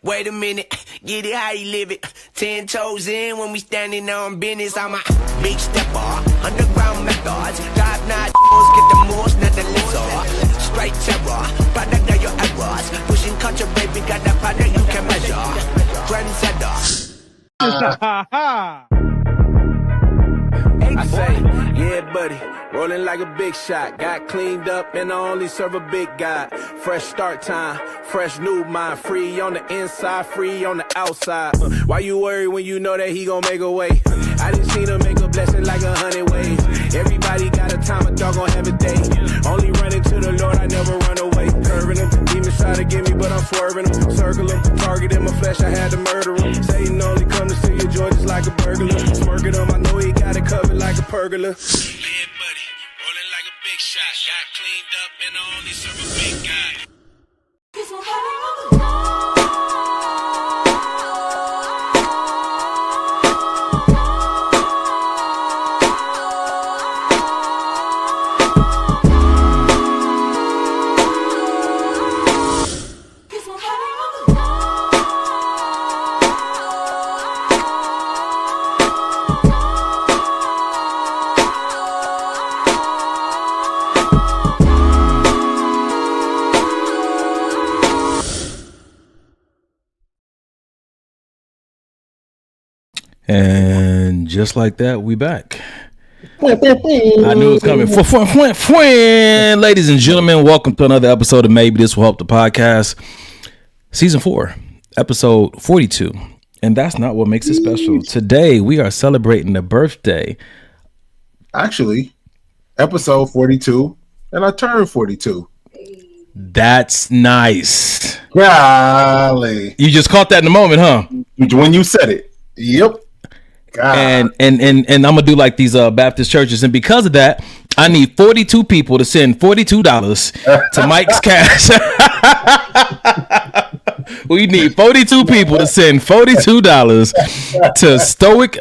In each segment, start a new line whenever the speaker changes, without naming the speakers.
Wait a minute, get it how you live it. 10 toes in when we standing on business. I'm a big stepper, underground methods. Drive not get the most, not the lesser. Straight terror, product of your errors. Pushing culture, baby, got that product you can measure. Trendsetter. I say, yeah, buddy, rolling like a big shot. Got cleaned up and I only serve a big guy. Fresh start time, fresh new mind. Free on the inside, free on the outside. Why you worry when you know that he gon' make a way? I done seen him make a blessing like 100 ways. Everybody got a time, a dog gon' have a day. Only running to the Lord, I never run away. Curving him, demons try to get me, but I'm swerving him. Circle him, target in my flesh, I had to murder him. Satan only come to steal your joy just like a burglar. Smirking him, I know he got it covered like a pergola. Yeah, buddy, rolling like a big shot. Got cleaned up and I only serve a big guy.
And just like that, we back. I knew it was coming. Ladies and gentlemen, welcome to another episode of Maybe This Will Help the Podcast. Season 4, episode 42. And that's not what makes it special. Today, we are celebrating the birthday.
Actually, episode 42, and I turned 42.
That's nice.
Golly.
You just caught that in the moment, huh?
When you said it. Yep. God.
And I'm gonna do like these Baptist churches, and because of that, I need 42 people to send $42 to Mike's Cash. We need 42 people to send $42 to Stoic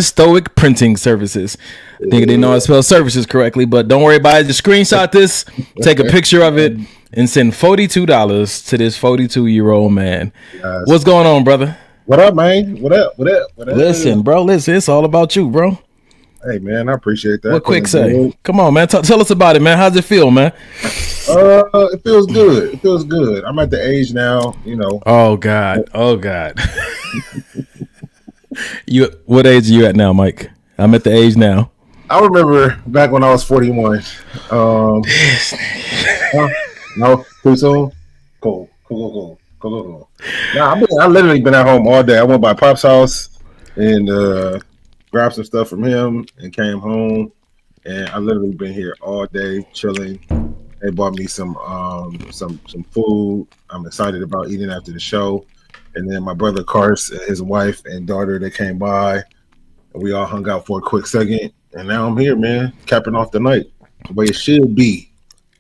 $Stoic Printing Services. I think they know how to spell services correctly, but don't worry about it. Just screenshot this, take a picture of it, and send $42 to this 42-year-old man. Yes. What's going on, brother?
What up, man? What up?
Listen, bro. It's all about you, bro.
Hey, man, I appreciate that.
What quick say? Come on, man. Tell us about it, man. How's it feel, man?
It feels good. It feels good. I'm at the age now, you know.
Oh God. What age are you at now, Mike? I'm at the age now.
I remember back when I was 41. No, too soon. Cool. Nah, I literally been at home all day. I went by Pop's house and grabbed some stuff from him, and came home. And I literally been here all day chilling. They bought me some food. I'm excited about eating after the show. And then my brother Cars, his wife and daughter, they came by. And we all hung out for a quick second. And now I'm here, man, capping off the night the way it should be.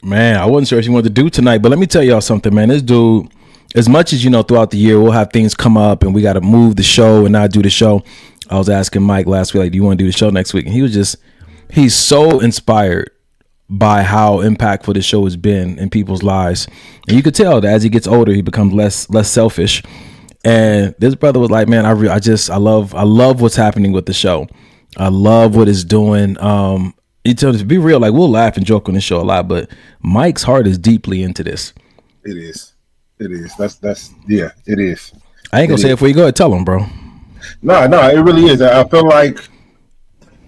Man, I wasn't sure what you wanted to do tonight, but let me tell y'all something, man. This dude, as much as, you know, throughout the year, we'll have things come up and we got to move the show and not do the show. I was asking Mike last week, like, do you want to do the show next week? And he's so inspired by how impactful this show has been in people's lives. And you could tell that as he gets older, he becomes less selfish. And this brother was like, man, I love what's happening with the show. I love what it's doing. He told us to be real, like we'll laugh and joke on the show a lot, but Mike's heart is deeply into this.
It is. That's yeah, it is.
I ain't gonna say it before you go ahead, tell him, bro.
No, it really is. I feel like,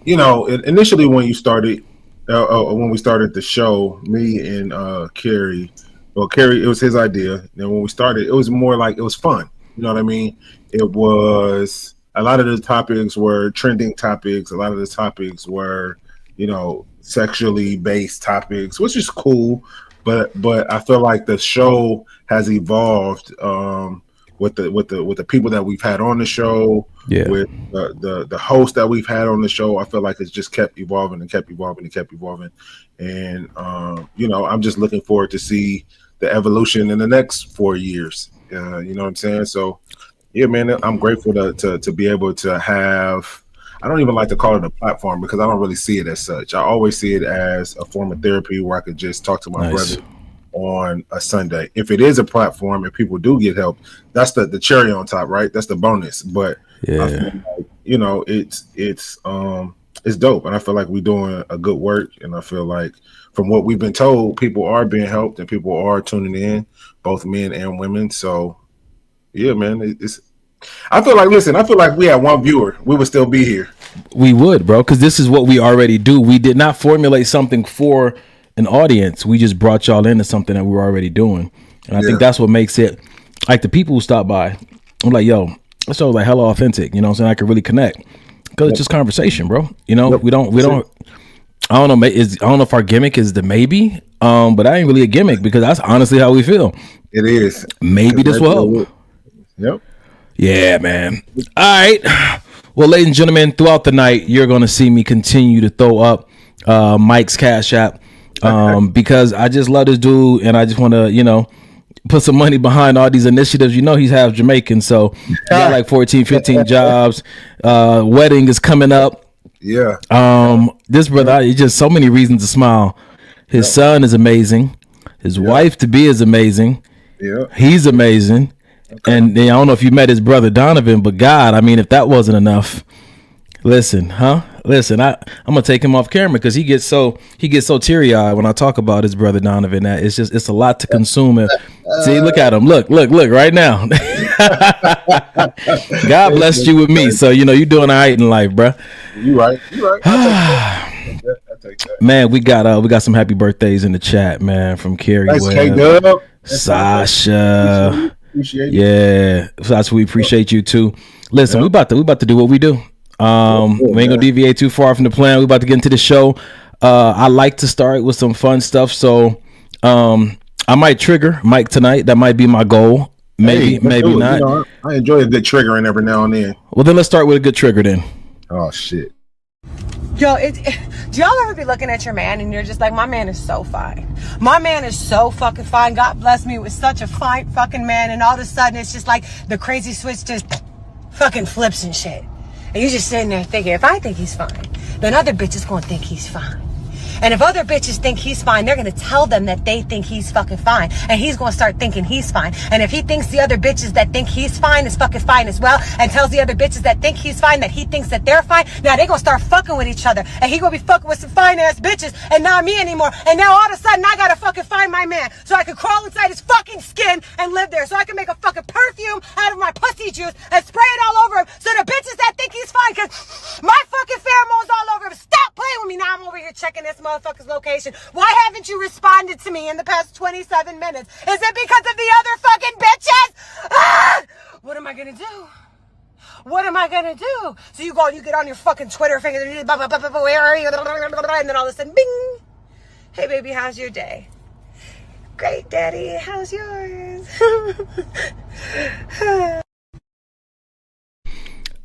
you know, initially when you started, when we started the show, me and Kerry, it was his idea. And when we started, it was more like it was fun. You know what I mean? It was a lot of the topics were trending topics. A lot of the topics were, you know, sexually based topics, which is cool. But I feel like the show has evolved with the people that we've had on the show, with the host that we've had on the show. I feel like it's just kept evolving and kept evolving and kept evolving. And you know, I'm just looking forward to see the evolution in the next 4 years. You know what I'm saying? So yeah, man, I'm grateful to be able to have. I don't even like to call it a platform because I don't really see it as such. I always see it as a form of therapy where I could just talk to my brother on a Sunday. If it is a platform and people do get help, that's the cherry on top, right? That's the bonus. But yeah, I feel like, you know, it's dope, and I feel like we're doing a good work. And I feel like from what we've been told, people are being helped and people are tuning in, both men and women. So yeah, man, I feel like we had one viewer, we would still be here.
We would, bro, because this is what we already do. We did not formulate something for an audience. We just brought y'all into something that we were already doing. And I think that's what makes it, like the people who stop by, I'm like, yo, this show was like hella authentic. You know what I'm saying? I could really connect because it's just conversation, bro. You know, we don't. I don't know. I don't know if our gimmick is the maybe, but I ain't really a gimmick because that's honestly how we feel.
It is.
Maybe this will help.
Yep.
Yeah, man. All right. Well, ladies and gentlemen, throughout the night, you're going to see me continue to throw up Mike's Cash App because I just love this dude and I just want to, you know, put some money behind all these initiatives. You know, he's half Jamaican, so he got like 14, 15 jobs. Wedding is coming up.
Yeah.
This brother, he just so many reasons to smile. His son is amazing. His wife to be is amazing.
Yeah.
He's amazing. Okay. And I don't know if you met his brother Donovan, but God, I mean, if that wasn't enough, listen, I'm gonna take him off camera because he gets so teary eyed when I talk about his brother Donovan. That it's a lot to consume. See, look at him, look right now. God blessed you with me, so you know you're doing all right in life, bro.
You right. I take that. Man,
we got some happy birthdays in the chat, man, from Carrie Webb, Sasha.
Appreciate
it. Sasha, we appreciate you too. Listen, we about to do what we do. We ain't gonna deviate too far from the plan. We about to get into the show. I like to start with some fun stuff, so I might trigger Mike tonight. That might be my goal. Maybe not.
You know, I enjoy a good triggering every now and then.
Well, then let's start with a good trigger then.
Oh shit.
Yo, do y'all ever be looking at your man and you're just like, my man is so fine. My man is so fucking fine. God bless me with such a fine fucking man. And all of a sudden it's just like the crazy switch just fucking flips and shit. And you're just sitting there thinking, if I think he's fine, then other bitches gonna think he's fine. And if other bitches think he's fine, they're going to tell them that they think he's fucking fine. And he's going to start thinking he's fine. And if he thinks the other bitches that think he's fine is fucking fine as well, and tells the other bitches that think he's fine that he thinks that they're fine, now they're going to start fucking with each other. And he going to be fucking with some fine ass bitches and not me anymore. And now all of a sudden I got to fucking find my man so I can crawl inside his fucking skin and live there. So I can make a fucking perfume out of my pussy juice and spray it all over him so the bitches that think he's fine, because my fucking pheromones all over him. Stop playing with me. Now I'm over here checking this motherfucker's location. Why haven't you responded to me in the past 27 minutes? Is it because of the other fucking bitches? Ah! What am I gonna do? What am I gonna do? So you go and you get on your fucking Twitter finger, where are you? And then all of a sudden, bing! Hey baby, how's your day? Great, daddy. How's yours?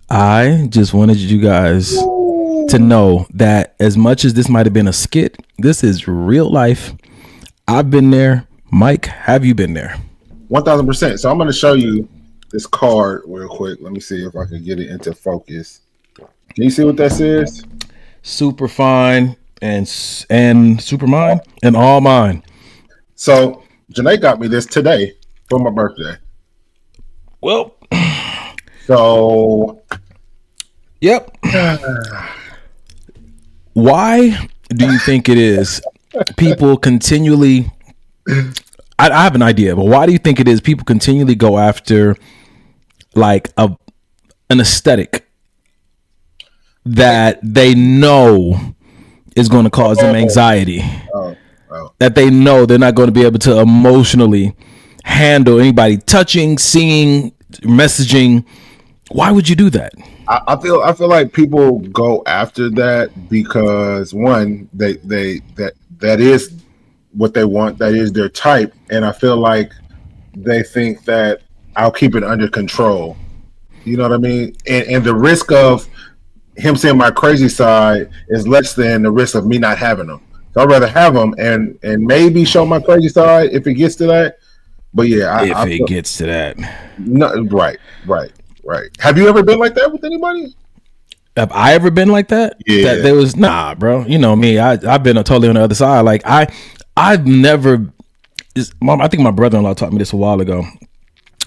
I just wanted you guys to know that as much as this might have been a skit, this is real life. I've been there. Mike, have you been there?
1000%. So I'm going to show you this card real quick. Let me see if I can get it into focus. Can you see what that says?
Super fine and super mine and all mine.
So Janae got me this today for my birthday.
Well,
so
yep. Why do you think it is people continually, I have an idea, but why do you think it is people continually go after like an aesthetic that they know is going to cause them anxiety? That they know they're not going to be able to emotionally handle anybody touching, singing, messaging. Why would you do that?
I feel like people go after that because one, that is what they want, that is their type, and I feel like they think that I'll keep it under control. You know what I mean? And the risk of him seeing my crazy side is less than the risk of me not having them. So I'd rather have them and maybe show my crazy side if it gets to that. But yeah,
if it gets to that,
no, right. Have you ever been like that with anybody?
Have I ever been like that?
Yeah.
That there was bro. You know me. I've been totally on the other side. Like I've never. I think my brother-in-law taught me this a while ago.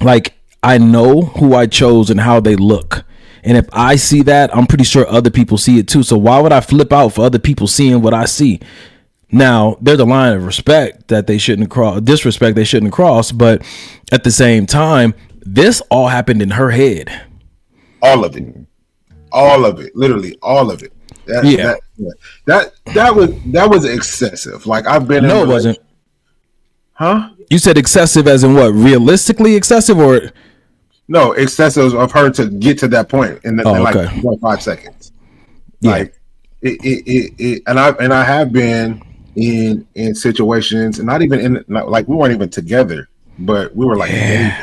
Like I know who I chose and how they look. And if I see that, I'm pretty sure other people see it too. So why would I flip out for other people seeing what I see? Now, there's a line of respect that they shouldn't cross, disrespect they shouldn't cross. But at the same time, this all happened in her head.
All of it, literally all of it. That was excessive. Like I've been.
No, it wasn't.
Huh?
You said excessive as in what? Realistically excessive or?
No, excessive of her to get to that point in like 5 seconds.
Yeah.
Like it and I have been in situations, and not even in like we weren't even together, but we were like dating.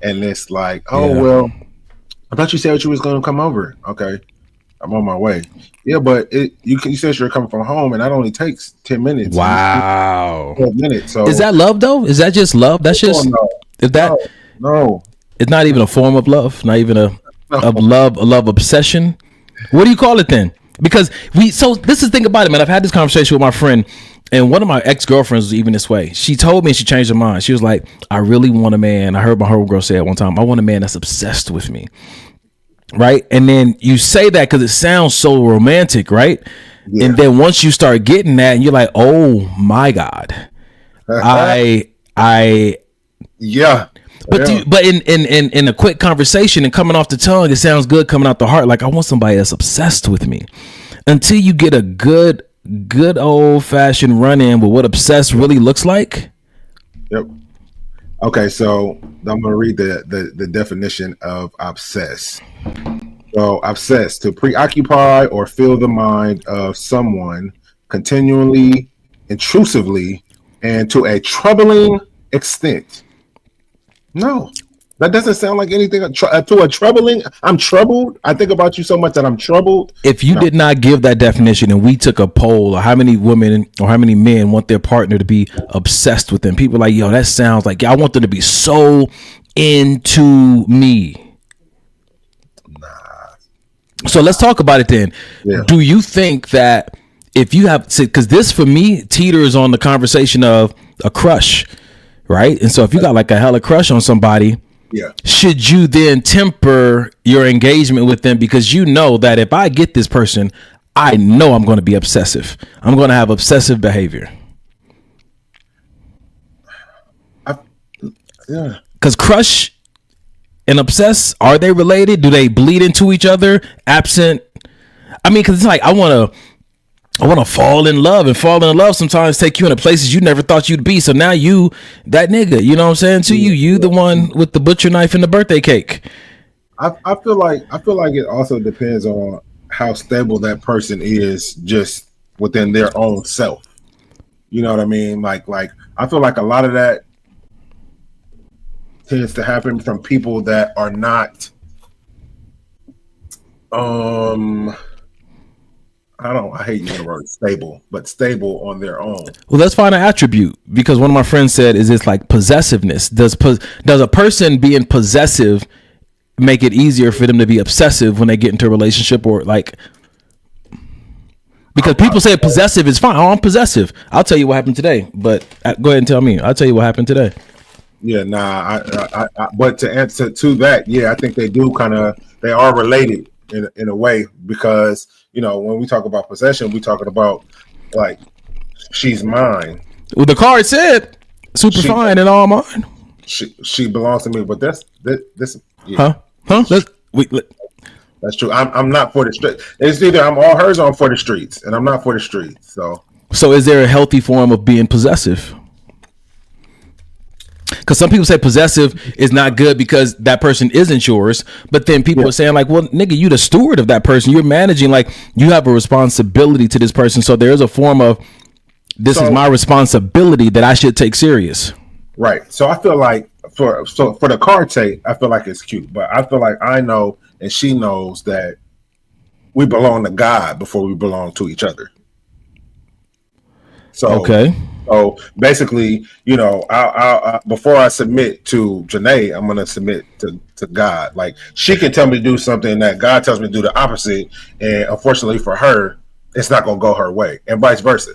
And it's like, well, I thought you said you was going to come over. Okay, I'm on my way. Yeah, but you said you're coming from home, and that only takes 10 minutes.
Wow,
12 minutes. So
is that love though? Is that just love? That's just
no.
It's not even a form of love. Not even a love obsession. What do you call it then? Because so this is the thing about it, man. I've had this conversation with my friend, and one of my ex-girlfriends was even this way. She told me, she changed her mind. She was like, I really want a man. I heard my homegirl say it one time. I want a man that's obsessed with me. Right. And then you say that because it sounds so romantic. Right. Yeah. And then once you start getting that and you're like, oh my God,
yeah.
But in a quick conversation and coming off the tongue, it sounds good coming out the heart. Like I want somebody that's obsessed with me. Until you get a good old fashioned run in with what obsessed really looks like.
Yep. Okay, so I'm gonna read the definition of obsess. So obsess, to preoccupy or fill the mind of someone continually, intrusively, and to a troubling extent. No, that doesn't sound like anything to a troubling. I'm troubled. I think about you so much that I'm troubled.
If you did not give that definition and we took a poll, or how many women or how many men want their partner to be obsessed with them, people are like, yo, that sounds like I want them to be so into me. Nah. So let's talk about it then. Yeah. Do you think that if you have, because this for me teeters on the conversation of a crush. Right. And so if you got like a hella crush on somebody, should you then temper your engagement with them? Because you know that if I get this person, I know I'm going to be obsessive. I'm going to have obsessive behavior. Because crush and obsess, are they related? Do they bleed into each other? Absent? I mean, because it's like I want to fall in love, and falling in love sometimes take you into places you never thought you'd be. So now you, that nigga, you know what I'm saying? To you the one with the butcher knife and the birthday cake.
I feel like it also depends on how stable that person is just within their own self. You know what I mean? Like I feel like a lot of that tends to happen from people that are not I hate using the word stable, but stable on their own.
Well, let's find an attribute, because one of my friends said, "Is this like possessiveness? Does a person being possessive make it easier for them to be obsessive when they get into a relationship, or like?" Because people say possessive is fine. Oh, I'm possessive. I'll tell you what happened today. But go ahead and tell me. I'll tell you what happened today.
Yeah, but to answer to that, yeah, I think they are related in a way, because when we talk about possession, we talking about like she's mine.
Well, the card said super fine and all mine.
She belongs to me, but this yeah. That's true. I'm not for the street. It's either I'm all hers or I'm for the streets, and I'm not for the streets. So
is there a healthy form of being possessive? Because some people say possessive is not good because that person isn't yours, but then people are saying like, well, nigga, you the steward of that person. You're managing, like you have a responsibility to this person. So there is a form of this is my responsibility that I should take serious.
Right. So I feel like for the card tape, I feel like it's cute, but I feel like I know and she knows that we belong to God before we belong to each other. So
okay.
So basically, I before I submit to Janae, I'm gonna submit to God. Like she can tell me to do something that God tells me to do the opposite, and unfortunately for her, it's not gonna go her way, and vice versa.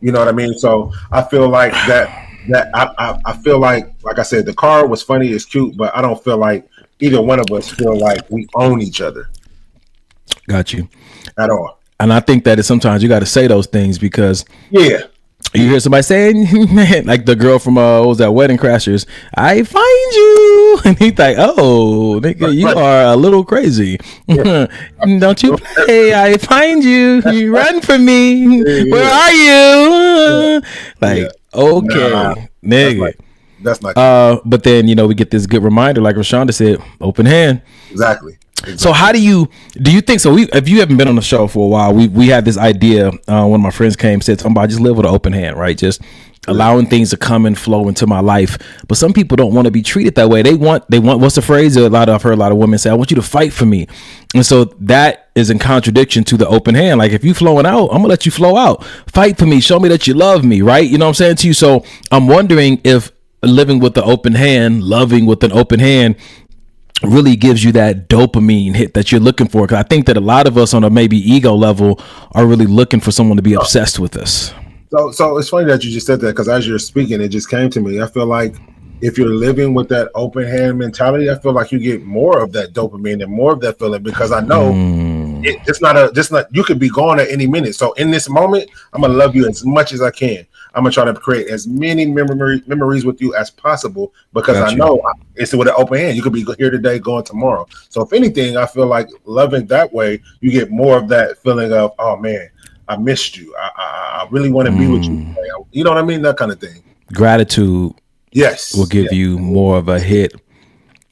You know what I mean? So I feel like that I feel like I said, the card was funny, it's cute, but I don't feel like either one of us feel like we own each other.
Got you.
At all. And
I think that sometimes you got to say those things, because you hear somebody saying, like the girl from what was that, Wedding Crashers, I find you, and he's like, oh nigga, you are a little crazy. Don't you play, I find you, you run from me, where are you? Okay, nigga.
That's not
but then we get this good reminder, like Rashonda said, open hand.
Exactly.
So how do you think so? If you haven't been on the show for a while, we had this idea. One of my friends said something about just live with an open hand, right? Just allowing things to come and flow into my life. But some people don't want to be treated that way. They want what's the phrase? I've heard a lot of women say, I want you to fight for me. And so that is in contradiction to the open hand. Like if you flowing out, I'm gonna let you flow out. Fight for me. Show me that you love me, right? You know what I'm saying to you? So I'm wondering if living with the open hand, loving with an open hand, really gives you that dopamine hit that you're looking for. Because I think that a lot of us on a maybe ego level are really looking for someone to be obsessed with us.
So it's funny that you just said that, because as you're speaking, it just came to me. I feel like if you're living with that open hand mentality, I feel like you get more of that dopamine and more of that feeling, because I know it's not you could be gone at any minute. So in this moment, I'm gonna love you as much as I can. I'm gonna try to create as many memories with you as possible, because I know it's with an open hand. You could be here today, going tomorrow. So if anything, I feel like loving that way, you get more of that feeling of, oh man, I missed you. I really want to be with you. You know what I mean? That kind of thing.
Gratitude, will give you more of a hit.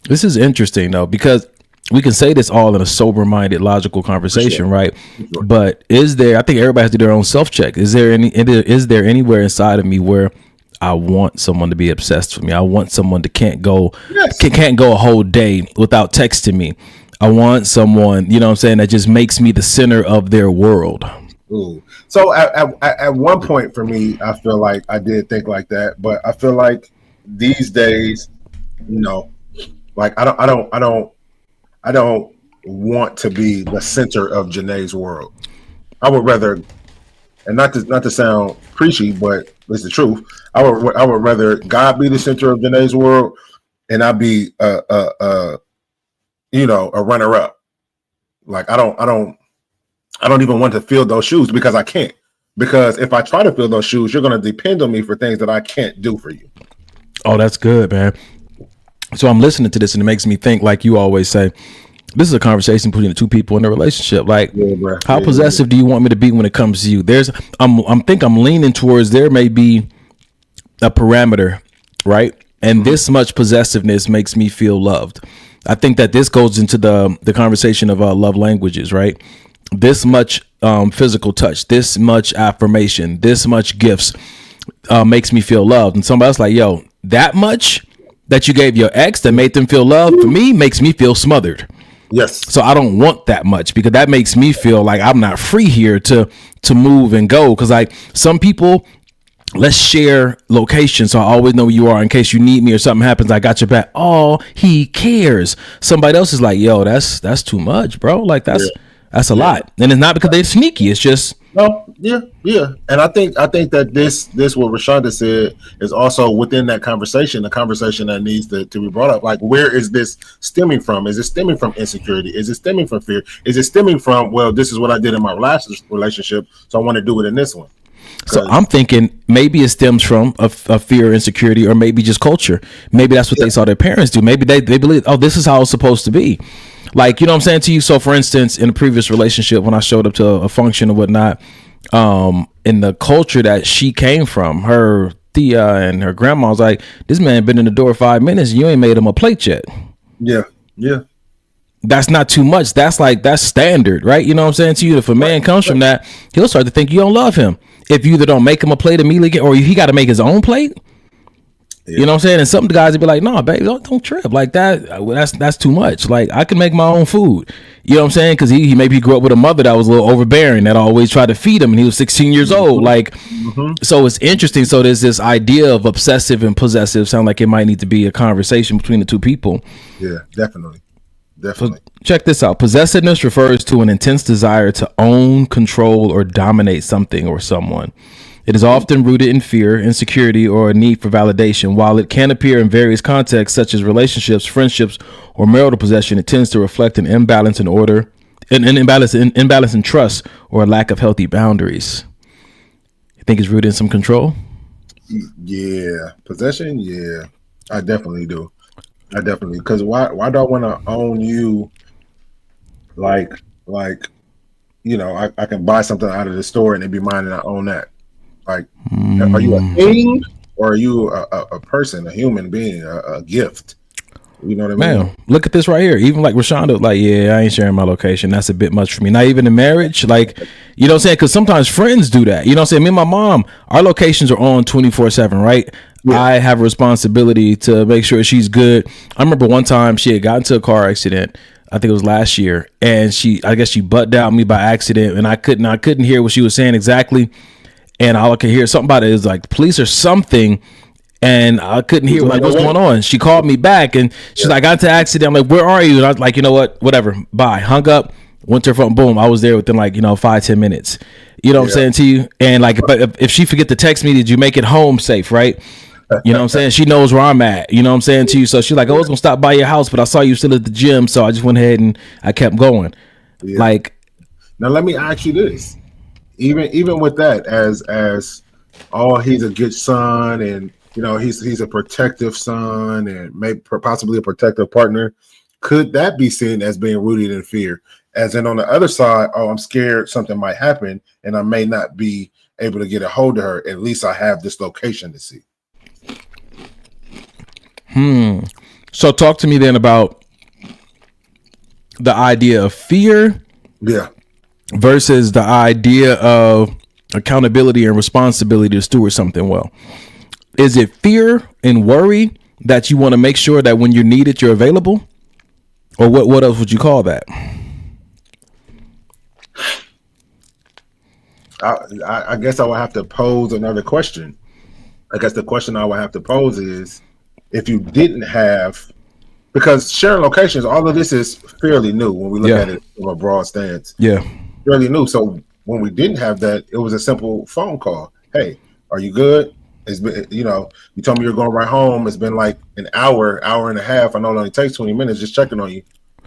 This is interesting though, because we can say this all in a sober-minded, logical conversation, right? But I think everybody has to do their own self-check. Is there anywhere inside of me where I want someone to be obsessed with me? I want someone that can't go a whole day without texting me. I want someone, that just makes me the center of their world.
Ooh. So at one point for me, I feel like I did think like that, but I feel like these days, like I don't want to be the center of Janae's world. I would rather, and not to sound preachy, but it's the truth. I would rather God be the center of Janae's world, and I be a runner up. Like I don't even want to fill those shoes, because I can't. Because if I try to fill those shoes, you're going to depend on me for things that I can't do for you.
Oh, that's good, man. So I'm listening to this, and it makes me think, like you always say, this is a conversation between the two people in a relationship. Like, how possessive do you want me to be when it comes to you? I'm leaning towards there may be a parameter, right? And this much possessiveness makes me feel loved. I think that this goes into the conversation of love languages, right? This much physical touch, this much affirmation, this much gifts makes me feel loved. And somebody else like, yo, that much that you gave your ex that made them feel loved, for me, makes me feel smothered.
Yes.
So I don't want that much, because that makes me feel like I'm not free here to move and go. Because like some people, let's share location so I always know where you are in case you need me or something happens. I got your back. Oh, he cares. Somebody else is like, yo, that's too much, bro. Like that's a lot. And it's not because they're sneaky. It's just
yeah. And I think that this what Rashonda said is also within that conversation, the conversation that needs to be brought up. Like, where is this stemming from? Is it stemming from insecurity? Is it stemming from fear? Is it stemming from, well, this is what I did in my last relationship, so I want to do it in this one?
So I'm thinking maybe it stems from a fear, insecurity, or maybe just culture. Maybe that's what they saw their parents do. Maybe they believe, oh, this is how it's supposed to be. Like, you know what I'm saying to you? So for instance, in a previous relationship, when I showed up to a function or whatnot, in the culture that she came from, her Thea and her grandma was like, this man been in the door 5 minutes and you ain't made him a plate yet.
Yeah.
That's not too much. That's standard, right? You know what I'm saying to you? If a man comes from that, he'll start to think you don't love him. If you either don't make him a plate immediately, or he got to make his own plate. Yeah. You know what I'm saying? And some guys would be like, no, baby, don't trip like that. That's too much. Like, I can make my own food. You know what I'm saying? Because he maybe grew up with a mother that was a little overbearing, that always tried to feed him, and he was 16 years old. Like, so it's interesting. So there's this idea of obsessive and possessive. Sound like it might need to be a conversation between the two people.
Yeah, definitely.
So check this out. Possessiveness refers to an intense desire to own, control, or dominate something or someone. It is often rooted in fear, insecurity, or a need for validation. While it can appear in various contexts, such as relationships, friendships, or marital possession, it tends to reflect an imbalance in order, an imbalance in trust, or a lack of healthy boundaries. You think it's rooted in some control?
Yeah, possession. Yeah, I definitely do. Because why do I want to own you? Like, you know, I can buy something out of the store and it be mine and I own that. Like, are you a thing or are you a person, a human being, a gift? You know what I mean?
Man, look at this right here. Even like Rashonda, like, yeah, I ain't sharing my location. That's a bit much for me. Not even in marriage. Like, you know what I'm saying? Because sometimes friends do that. You know what I'm saying? Me and my mom, our locations are on 24/7, right? Yeah. I have a responsibility to make sure she's good. I remember one time she had gotten into a car accident. I think it was last year. And I guess she butt down me by accident. And I couldn't hear what she was saying exactly. And all I could hear something about it is like police or something. And I couldn't hear like what's going on. She called me back and she's like, I got into an accident. I'm like, where are you? And I was like, you know what? Whatever. Bye. Hung up. Went to her phone. Boom. I was there within like, 5-10 minutes. You know what I'm saying to you? And like, but if she forget to text me, did you make it home safe? Right. You know what I'm saying? She knows where I'm at. You know what I'm saying to you? So she's like, I was going to stop by your house, but I saw you still at the gym. So I just went ahead and I kept going. Yeah. Like,
now let me ask you this. Even with that, as he's a good son and, you know, he's a protective son and maybe possibly a protective partner. Could that be seen as being rooted in fear? As in on the other side, oh, I'm scared something might happen and I may not be able to get a hold of her. At least I have this location to see.
So talk to me then about the idea of fear.
Yeah.
Versus the idea of accountability and responsibility to steward something well. Is it fear and worry that you want to make sure that when you're needed, you're available? Or what else would you call that?
I guess I would have to pose another question. I guess the question I would have to pose is, if you didn't have, because sharing locations, all of this is fairly new when we look at it from a broad stance.
Yeah.
Fairly new. So when we didn't have that, it was a simple phone call. Hey, are you good? It's been, you told me you're going right home. It's been like an hour and a half. I know it only takes 20 minutes just checking on you.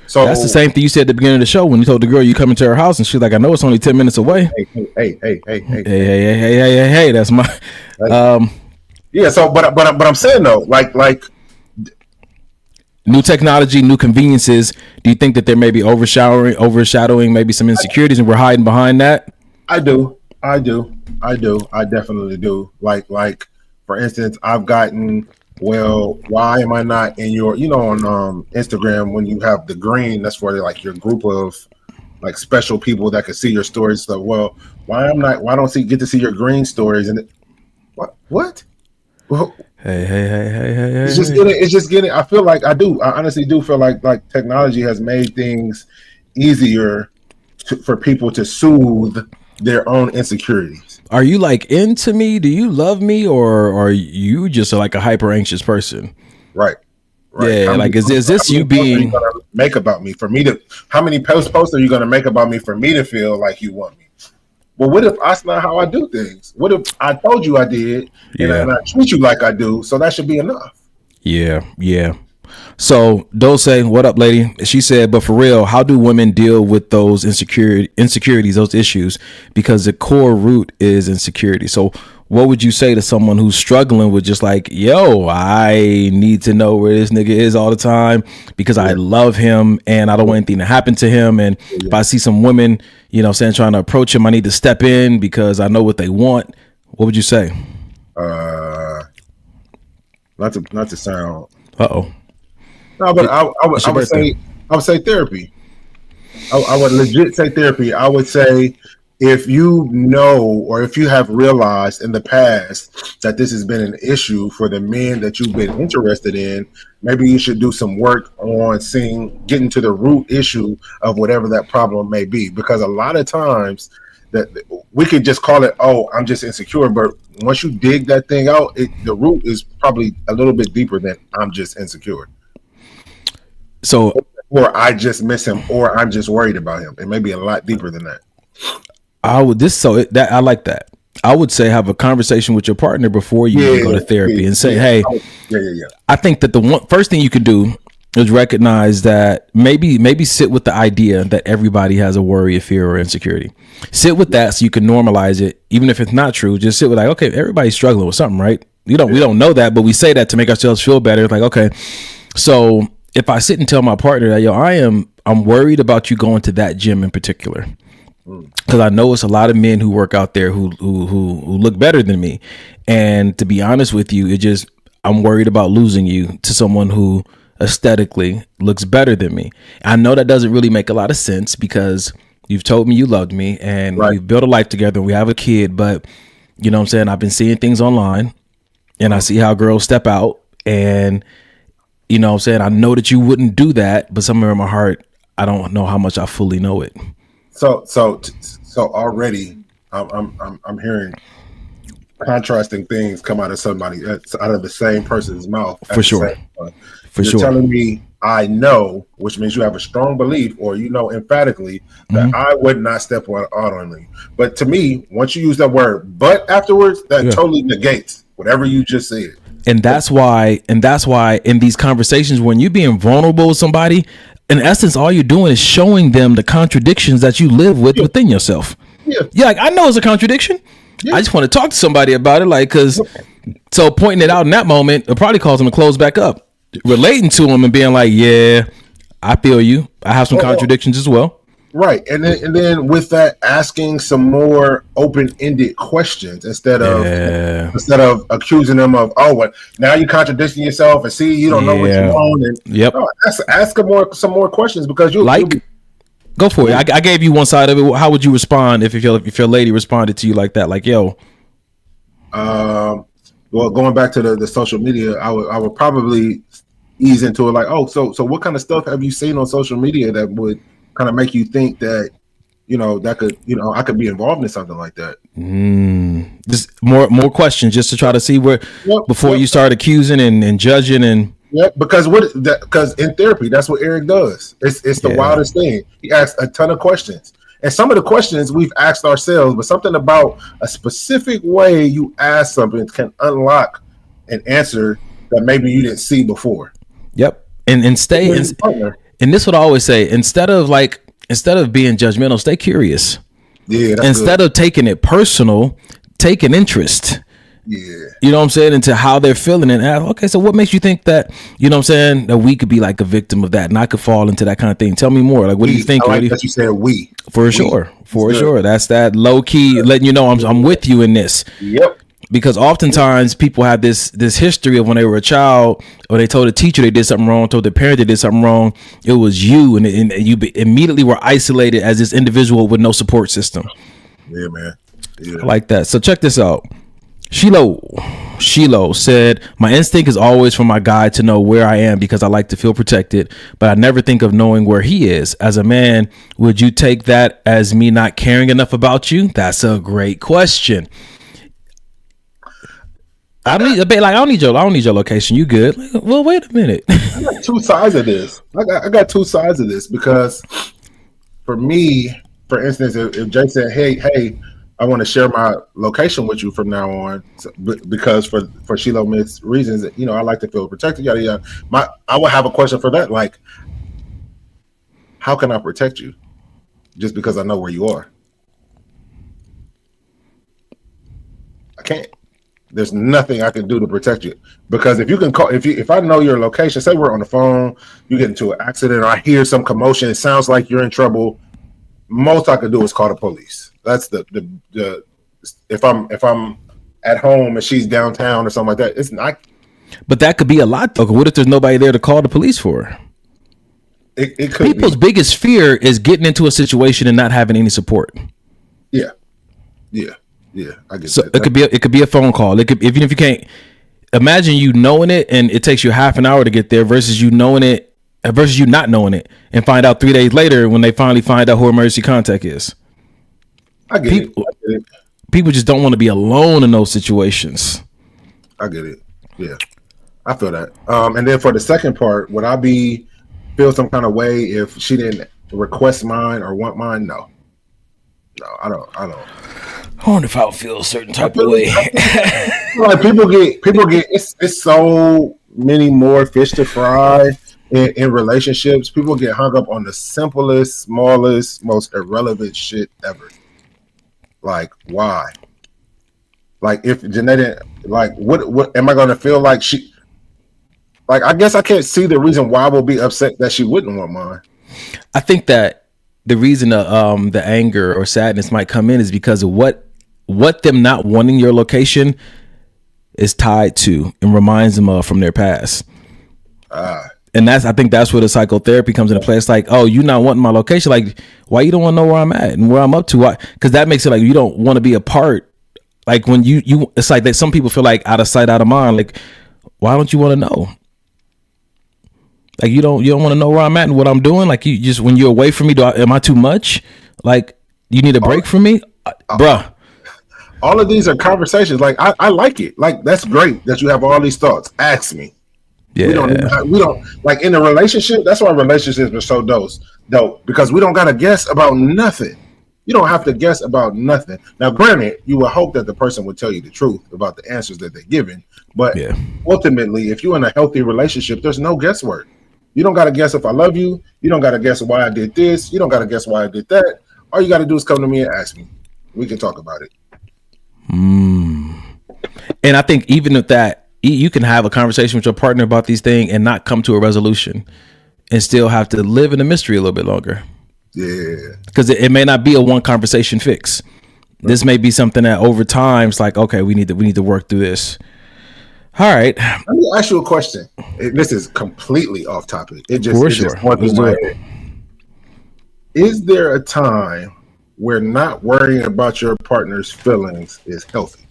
So
that's the same thing you said at the beginning of the show when you told the girl you coming to her house and she's like, I know it's only 10 minutes away.
Hey.
That's my
yeah. So but I'm saying though, like
new technology, new conveniences. Do you think that there may be overshadowing maybe some insecurities and we're hiding behind that?
I do. I definitely do. Like for instance, I've gotten well, why am I not in your, on Instagram when you have the green, that's for like your group of like special people that can see your stories. So, well, why don't get to see your green stories? And what? Well,
Hey.
it's just getting, I honestly do feel like technology has made things easier for people to soothe their own insecurities.
Are you like into me? Do you love me, or are you just like a hyper anxious person?
Right.
Yeah, is this you being
make about me for me to? How many posts are you going to make about me for me to feel like you want me? Well, what if that's not how I do things? What if I told you I did, and I treat you like I do? So that should be enough.
Yeah. So Dulce, what up, lady? She said, but for real, how do women deal with those insecurities, those issues? Because the core root is insecurity. So what would you say to someone who's struggling with just like, yo, I need to know where this nigga is all the time because I love him and I don't want anything to happen to him. And if I see some women, trying to approach him, I need to step in because I know what they want. What would you say?
Not to sound.
Uh-oh.
No, but I would say therapy. I would legit say therapy. I would say if you know or if you have realized in the past that this has been an issue for the men that you've been interested in, maybe you should do some work on getting to the root issue of whatever that problem may be. Because a lot of times that we could just call it, oh, I'm just insecure. But once you dig that thing out, the root is probably a little bit deeper than I'm just insecure.
So,
or I just miss him, or I'm just worried about him. It may be a lot deeper than that.
I like that. I would say have a conversation with your partner before you go to therapy and say, hey, I think that the first thing you could do is recognize that maybe sit with the idea that everybody has a worry, a fear, or insecurity. Sit with that so you can normalize it, even if it's not true. Just sit with like, okay, everybody's struggling with something, right? We don't know that, but we say that to make ourselves feel better. It's like, okay, so if I sit and tell my partner that, yo, I'm worried about you going to that gym in particular, because I know it's a lot of men who work out there who look better than me, and to be honest with you, I'm worried about losing you to someone who aesthetically looks better than me. I know that doesn't really make a lot of sense because you've told me you loved me and we've built a life together and we have a kid, but you know what I'm saying, I've been seeing things online and I see how girls step out, and you know what I'm saying, I know that you wouldn't do that, but somewhere in my heart I don't know how much I fully know it.
So already I'm hearing contrasting things come out of somebody, out of the same person's mouth.
For sure.
You're telling me I know, which means you have a strong belief, or emphatically that I would not step out on you. But to me, once you use that word "but" afterwards, that totally negates whatever you just said.
And that's why in these conversations, when you're being vulnerable with somebody, in essence, all you're doing is showing them the contradictions that you live with within yourself. Yeah, like I know it's a contradiction. I just want to talk to somebody about it, so pointing it out in that moment, it probably cause them to close back up. Relating to them and being like, yeah, I feel you. I have some contradictions as well.
Right. And then with that, asking some more open-ended questions instead of accusing them of, now you're contradicting yourself and see, you don't know what you want. And ask some more questions, because you'll
go for it. I gave you one side of it. How would you respond if your lady responded to you like that? Like, yo.
Well, going back to the social media, I would probably ease into it like, so what kind of stuff have you seen on social media that would kind of make you think that, that could, I could be involved in something like that?
Just more questions just to try to see where before you start accusing and judging and.
Yeah, because in therapy, that's what Eric does. It's the wildest thing. He asks a ton of questions. And some of the questions we've asked ourselves, but something about a specific way you ask something can unlock an answer that maybe you didn't see before. Yep.
And stay and this is what I always say, instead of being judgmental, stay curious.
Yeah.
Instead of taking it personal, take an interest.
Yeah.
You know what I'm saying? Into how they're feeling and ask, okay, so what makes you think that, you know what I'm saying, that we could be like a victim of that and I could fall into that kind of thing? Tell me more. Like, what do you think?
I like that you said we.
For sure. That's that low key letting you know I'm with you in this.
Yep.
Because oftentimes people have this history of when they were a child, or they told a teacher they did something wrong, told their parent they did something wrong. It was you, and you immediately were isolated as this individual with no support system.
Yeah, man. Yeah.
I like that. So check this out. Shiloh said, my instinct is always for my guy to know where I am because I like to feel protected, but I never think of knowing where he is. As a man, would you take that as me not caring enough about you? That's a great question. I don't need your location. You good? Well, wait a minute.
I got two sides of this. I got two sides of this because for me, for instance, if Jay said, hey, I want to share my location with you from now on, because for Sheila Smith's reasons, you know, I like to feel protected. Yada yada. I would have a question for that, like, how can I protect you just because I know where you are? I can't. There's nothing I can do to protect you, because if you can call, if I know your location, say we're on the phone, you get into an accident, or I hear some commotion, it sounds like you're in trouble. Most I could do is call the police. That's the if I'm at home and she's downtown or something like that, it's not. But
that could be a lot though. What if there's nobody there to call the police for?
It could.
People's biggest fear is getting into a situation and not having any support.
Yeah. I get
so
that.
It could be a phone call. It could, even if you can't imagine you knowing it and it takes you half an hour to get there versus you knowing it versus you not knowing it and find out 3 days later when they finally find out who emergency contact is.
I get it.
People just don't want to be alone in those situations.
I get it. Yeah, I feel that. And then for the second part, would I feel some kind of way if she didn't request mine or want mine? No, I don't.
I wonder if I would feel a certain type of way.
Like people get. It's so many more fish to fry in relationships. People get hung up on the simplest, smallest, most irrelevant shit ever. Like, why? Like, if Janae didn't, like, what am I going to feel like she, like, I guess I can't see the reason why I will be upset that she wouldn't want mine.
I think that the reason the anger or sadness might come in is because of what them not wanting your location is tied to and reminds them of from their past. And I think that's where the psychotherapy comes into play. It's like, oh, you not wanting my location. Like, why you don't want to know where I'm at and where I'm up to? Why? Because that makes it like you don't want to be a part. Like when you it's like that. Some people feel like out of sight, out of mind. Like, why don't you want to know? Like you don't want to know where I'm at and what I'm doing. Like you just, when you're away from me, am I too much? Like you need a break from me, bruh.
All of these are conversations. Like I like it. Like that's great that you have all these thoughts. Ask me. Yeah. We don't like in a relationship. That's why relationships are so dope, because we don't gotta guess about nothing. You don't have to guess about nothing. Now, granted, you would hope that the person would tell you the truth about the answers that they're giving, but ultimately, if you're in a healthy relationship, there's no guesswork. You don't gotta guess if I love you. You don't gotta guess why I did this. You don't gotta guess why I did that. All you gotta do is come to me and ask me. We can talk about it.
And I think even with that, you can have a conversation with your partner about these things and not come to a resolution and still have to live in the mystery a little bit longer.
Yeah.
Because it may not be a one conversation fix. This may be something that over time it's like, okay, we need to work through this. All right.
Let me ask you a question. This is completely off topic. It just went through my head. Is there a time where not worrying about your partner's feelings is healthy?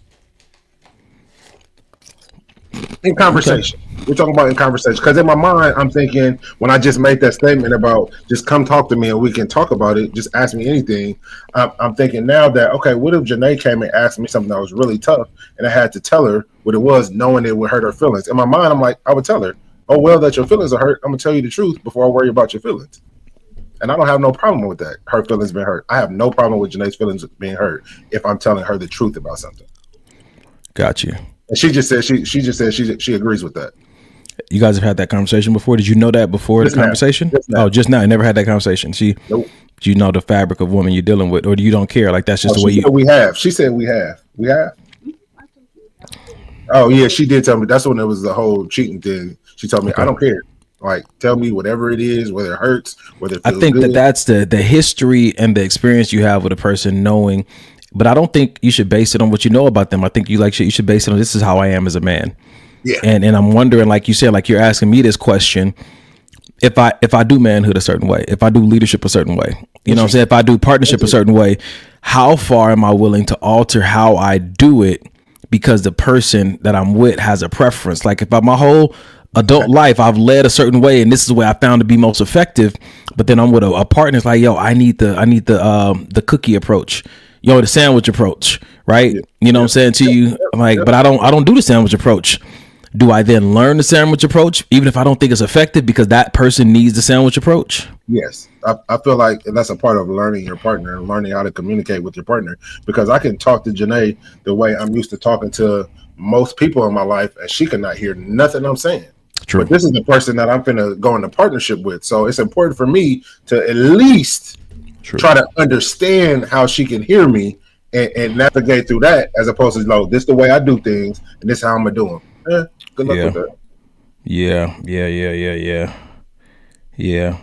In conversation. Okay. We're talking about in conversation. Because in my mind, I'm thinking, when I just made that statement about just come talk to me and we can talk about it, just ask me anything. I'm thinking now that, okay, what if Janae came and asked me something that was really tough and I had to tell her what it was, knowing it would hurt her feelings? In my mind, I'm like, I would tell her, oh, well, that your feelings are hurt. I'm going to tell you the truth before I worry about your feelings. And I don't have no problem with that. Her feelings being hurt. I have no problem with Janae's feelings being hurt if I'm telling her the truth about something.
Got you.
And she just said she agrees with that.
You guys have had that conversation before? Did you know that before the conversation? Just now. You never had that conversation. Nope. Do you know the fabric of woman you're dealing with, or do you don't care? Like that's just the way you.
We have. She said we have. We have. Oh yeah, she did tell me. That's when it was the whole cheating thing. She told me, I don't care. Like, tell me whatever it is, whether it hurts, whether it feels
I think
good.
that's the history and the experience you have with a person knowing but I don't think you should base it on what you know about them. I think you should base it on, this is how I am as a man.
Yeah.
And I'm wondering, like you said, like you're asking me this question, if I do manhood a certain way, if I do leadership a certain way, you know what I'm saying? If I do partnership a certain way, how far am I willing to alter how I do it because the person that I'm with has a preference? Like if my whole adult life I've led a certain way and this is the way I found to be most effective, but then I'm with a partner, it's like, yo, I need the cookie approach, the sandwich approach, right? You know what I'm saying to you? Like, but I don't do the sandwich approach. Do I then learn the sandwich approach, even if I don't think it's effective, because that person needs the sandwich approach?
Yes. I feel like that's a part of learning your partner and learning how to communicate with your partner, because I can talk to Janae the way I'm used to talking to most people in my life, and she cannot hear nothing I'm saying.
True.
But this is the person that I'm finna go into partnership with. So it's important for me to at least try to understand how she can hear me and navigate through that, as opposed to, this is the way I do things, and this is how I'm gonna do them. Good luck with that.
Yeah.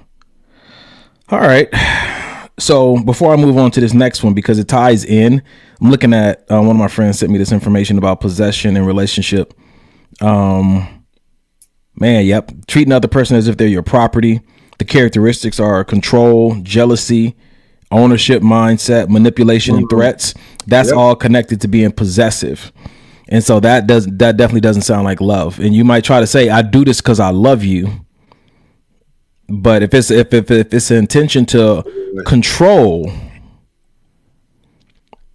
All right. So before I move on to this next one, because it ties in, I'm looking at one of my friends sent me this information about possession and relationship. Treating another person as if they're your property. The characteristics are control, jealousy, ownership mindset, manipulation, and threats. That's all connected to being possessive. And so that definitely doesn't sound like love. And you might try to say, I do this because I love you. But if it's an intention to control,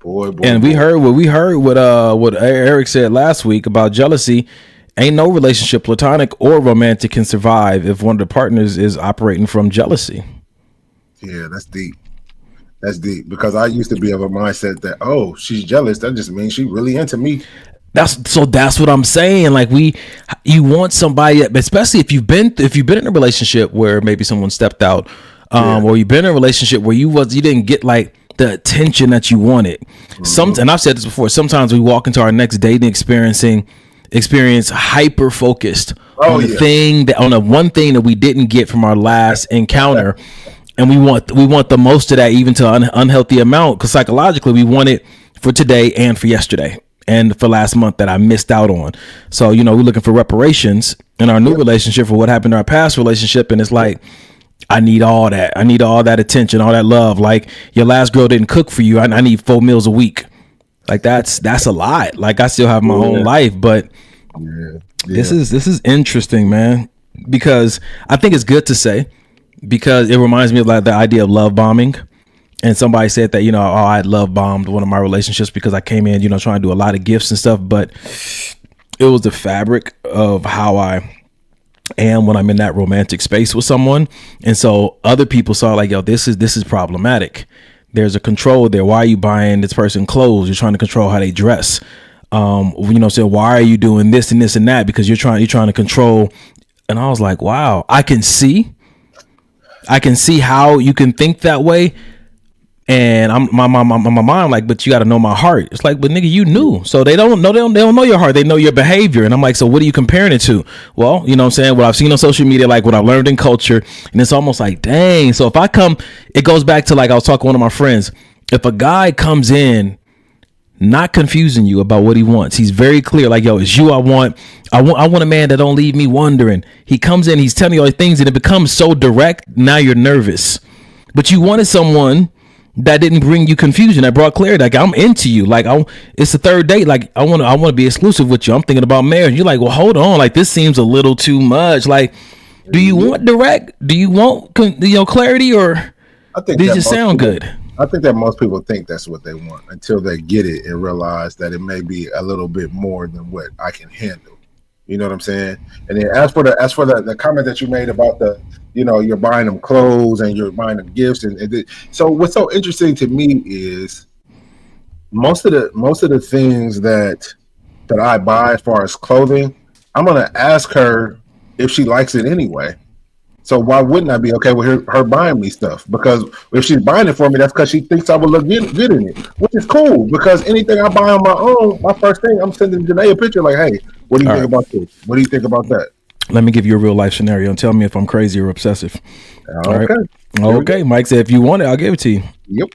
and we heard what Eric said last week about jealousy. Ain't no relationship, platonic or romantic, can survive if one of the partners is operating from jealousy. Yeah,
that's deep. That's deep, because I used to be of a mindset that, oh, she's jealous, that just means she really into me.
That's what I'm saying. Like you want somebody, especially if you've been in a relationship where maybe someone stepped out, or you've been in a relationship where you didn't get like the attention that you wanted. And I've said this before. Sometimes we walk into our next dating experience hyper focused on the one thing that we didn't get from our last encounter, and we want the most of that, even to an unhealthy amount, because psychologically we want it for today and for yesterday and for last month that I missed out on. So, we're looking for reparations in our new relationship for what happened in our past relationship. And it's like, I need all that. I need all that attention, all that love. Like, your last girl didn't cook for you. I need 4 meals a week. Like, that's a lot. Like, I still have my own life, but this is interesting, man, because I think it's good to say, because it reminds me of like the idea of love bombing. And somebody said that, I had love bombed one of my relationships because I came in, trying to do a lot of gifts and stuff, but it was the fabric of how I am when I'm in that romantic space with someone. And so other people saw like, yo, this is problematic. There's a control there. Why are you buying this person clothes? You're trying to control how they dress. So why are you doing this and this and that? Because you're trying to control. And I was like, wow, I can see how you can think that way. And my mind like, but you got to know my heart. It's like, but nigga, you knew. So they don't know your heart. They know your behavior. And I'm like, so what are you comparing it to? Well, you know what I'm saying? What I've seen on social media, like what I learned in culture. And it's almost like, dang. So if it goes back to like, I was talking to one of my friends. If a guy comes in not confusing you about what he wants, he's very clear, like, yo, it's you I want a man that don't leave me wondering. He comes in, he's telling you all these things, and it becomes so direct. Now you're nervous, but you wanted someone that didn't bring you confusion, that brought clarity. Like, I'm into you. Like, it's the third date. Like, I want to be exclusive with you. I'm thinking about marriage. You're like, well, hold on. Like, this seems a little too much. Like, do you want direct? Do you want clarity, or did it just sound good?
I think that most people think that's what they want until they get it and realize that it may be a little bit more than what I can handle. You know what I'm saying? And then as for the comment that you made about you're buying them clothes and you're buying them gifts, so what's so interesting to me is most of the things that I buy as far as clothing, I'm gonna ask her if she likes it anyway. So why wouldn't I be okay with her buying me stuff? Because if she's buying it for me, that's because she thinks I would look good in it, which is cool. Because anything I buy on my own, my first thing, I'm sending Janae a picture like, hey, what do you think about this? What do you think about that?
Let me give you a real life scenario and tell me if I'm crazy or obsessive.
Okay.
All right. Okay. Mike said, if you want it, I'll give it to you.
Yep.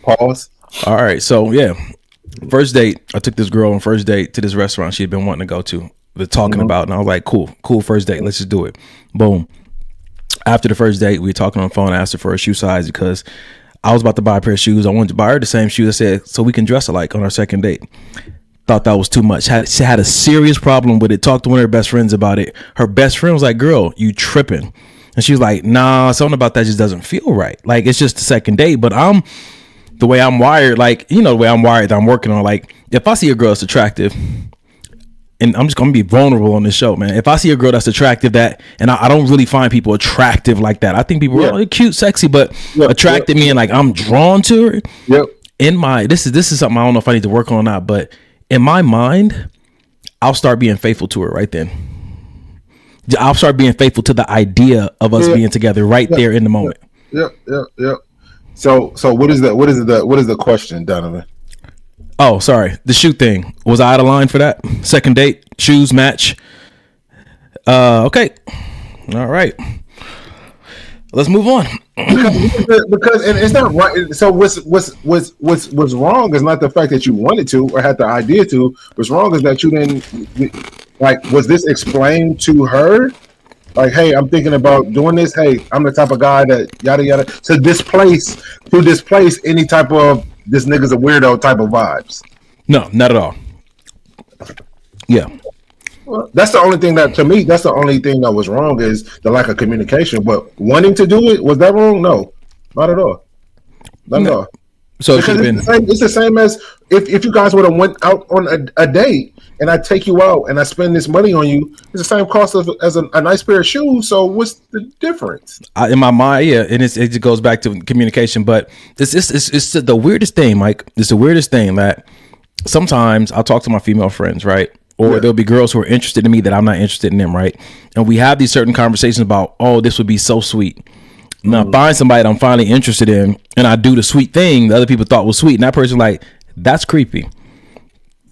Pause.
All right, so yeah, first date. I took this girl on first date to this restaurant she had been wanting to go to. We're talking about, and I was like, cool first date. Let's just do it. Boom. After the first date, we were talking on the phone. I asked her for her shoe size because I was about to buy a pair of shoes. I wanted to buy her the same shoes. I said, so we can dress alike on our second date. Thought that was too much. She had a serious problem with it. Talked to one of her best friends about it. Her best friend was like, girl, you tripping. And she was like, nah, something about that just doesn't feel right. Like, it's just the second date. But the way I'm wired, like, you know, the way I'm wired that I'm working on, like, if I see a girl that's attractive, and I'm just going to be vulnerable on this show, man. If I see a girl that's attractive and I don't really find people attractive like that. I think people are cute, sexy, but attractive meaning like I'm drawn to her.
Yep.
In my, this is something I don't know if I need to work on or not, but in my mind, I'll start being faithful to her right then. I'll start being faithful to the idea of us being together right there in the moment.
Yep. So what is the question, Donovan?
Oh, sorry. The shoe thing. Was I out of line for that? Second date, shoes match. Okay. All right. Let's move on.
because and it's not right. So what's wrong is not the fact that you wanted to or had the idea to. What's wrong is that you didn't, like, was this explained to her? Like, hey, I'm thinking about doing this. Hey, I'm the type of guy that yada yada to displace any type of this nigga's a weirdo type of vibes.
No, not at all. Yeah.
Well, that's the only thing that, to me, that's the only thing that was wrong is the lack of communication. But wanting to do it, was that wrong? No, not at all. Not at all.
So
it's the same as if you guys would have went out on a date and I take you out and I spend this money on you, it's the same cost as a nice pair of shoes. So what's the difference?
In my mind, yeah, and it goes back to communication. But it's the weirdest thing, Mike. It's the weirdest thing that sometimes I'll talk to my female friends, right? Or there'll be girls who are interested in me that I'm not interested in them, right? And we have these certain conversations about, oh, this would be so sweet. Now I find somebody that I'm finally interested in, and I do the sweet thing that other people thought was sweet, and that person like, that's creepy.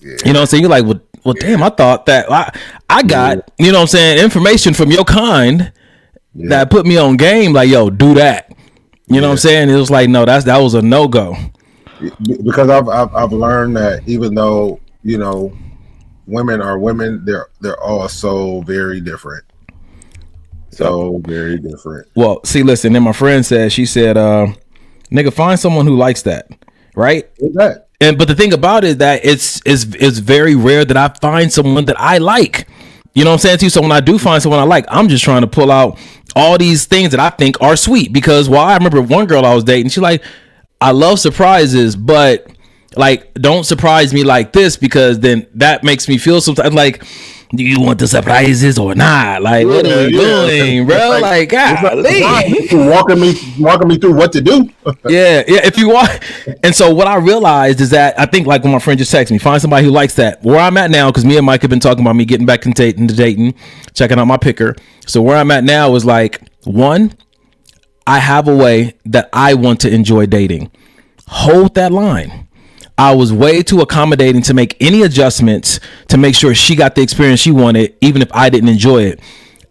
Yeah. You know what I'm saying? You're like, well, damn, I thought that I got, you know what I'm saying, information from your kind that put me on game. Like, yo, do that. You know what I'm saying? It was like, no, that was a no go.
Because I've learned that even though, you know, women are women, they're all so very different. So very different.
Well, see, listen, then my friend said, she said, nigga, find someone who likes that, right?
What's that?
But the thing about it is that it's very rare that I find someone that I like. You know what I'm saying to you? So when I do find someone I like, I'm just trying to pull out all these things that I think are sweet. Because I remember one girl I was dating, she's like, I love surprises, but like, don't surprise me like this, because then that makes me feel sometimes like, do you want the surprises or not? Like, what are we doing, bro? Like, golly.
Walking me through what to do.
yeah. If you want. And so what I realized is that I think, like, when my friend just texted me, find somebody who likes that. Where I'm at now, because me and Mike have been talking about me getting back into dating, checking out my picker. So where I'm at now is like, one, I have a way that I want to enjoy dating. Hold that line. I was way too accommodating to make any adjustments to make sure she got the experience she wanted, even if I didn't enjoy it.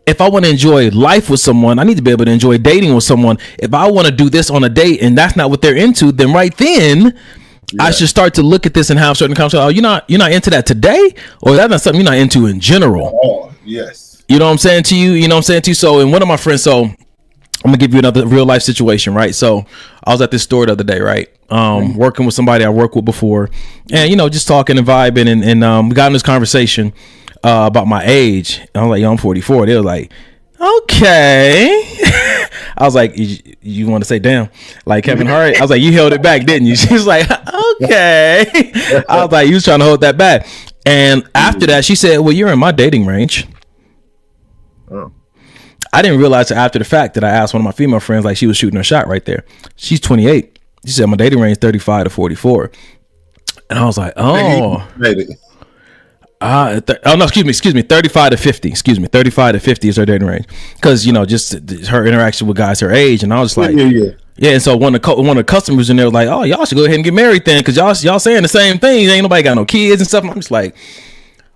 If I want to enjoy life with someone, I need to be able to enjoy dating with someone. If I want to do this on a date and that's not what they're into, then right then I should start to look at this and have certain conversations. Oh, you're not into that today? Or that's not something you're not into in general?
Oh, yes.
You know what I'm saying to you? You know what I'm saying to you? So, and one of my friends, I'm gonna give you another real life situation, right? So I was at this store the other day, right? Working with somebody I worked with before, and you know, just talking and vibing, and we got in this conversation about my age. And I was like, yo, I'm 44. They were like, okay. I was like, you want to say damn, like Kevin Hart? I was like, you held it back, didn't you? She was like, okay. I was like, you was trying to hold that back. And after that, she said, well, you're in my dating range.
Oh.
I didn't realize after the fact that I asked one of my female friends, like, she was shooting her shot right there. She's 28. She said my dating range 35 to 44. And I was like, oh. No, excuse me, 35 to 50. 35 to 50 is her dating range. Because, you know, just her interaction with guys her age. And I was like, yeah. And so one of the customers in there was like, oh, y'all should go ahead and get married then, because y'all saying the same thing. Ain't nobody got no kids and stuff. And I'm just like,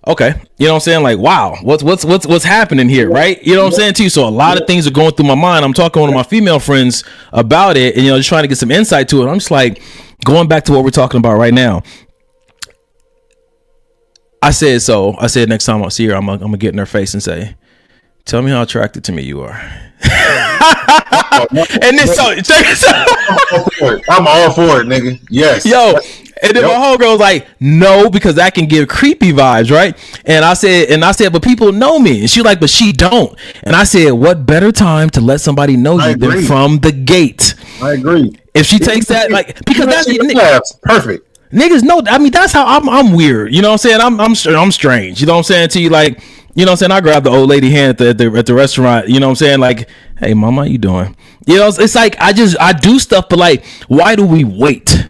okay, you know what I'm saying? Like, wow, what's happening here, right? You know what I'm saying to you? So a lot of things are going through my mind. I'm talking to one of my female friends about it, and you know, just trying to get some insight to it. I'm just like, going back to what we're talking about right now. I said next time I see her, I'm gonna get in her face and say, "Tell me how attracted to me you are." And then
I'm all for it, nigga. Yes.
Yo. And then my homegirl was like, "No, because that can give creepy vibes, right?" And I said, "But people know me." And she like, "But she don't." And I said, "What better time to let somebody know you than from the gate?"
I agree.
If she takes that, like, because that's
perfect.
Niggas know. I mean, that's how I'm weird. You know what I'm saying? I'm strange. You know what I'm saying to you, like, you know what I'm saying? I grab the old lady hand at the restaurant. You know what I'm saying? Like, "Hey, mama, how you doing?" You know, it's like I do stuff, but like, why do we wait?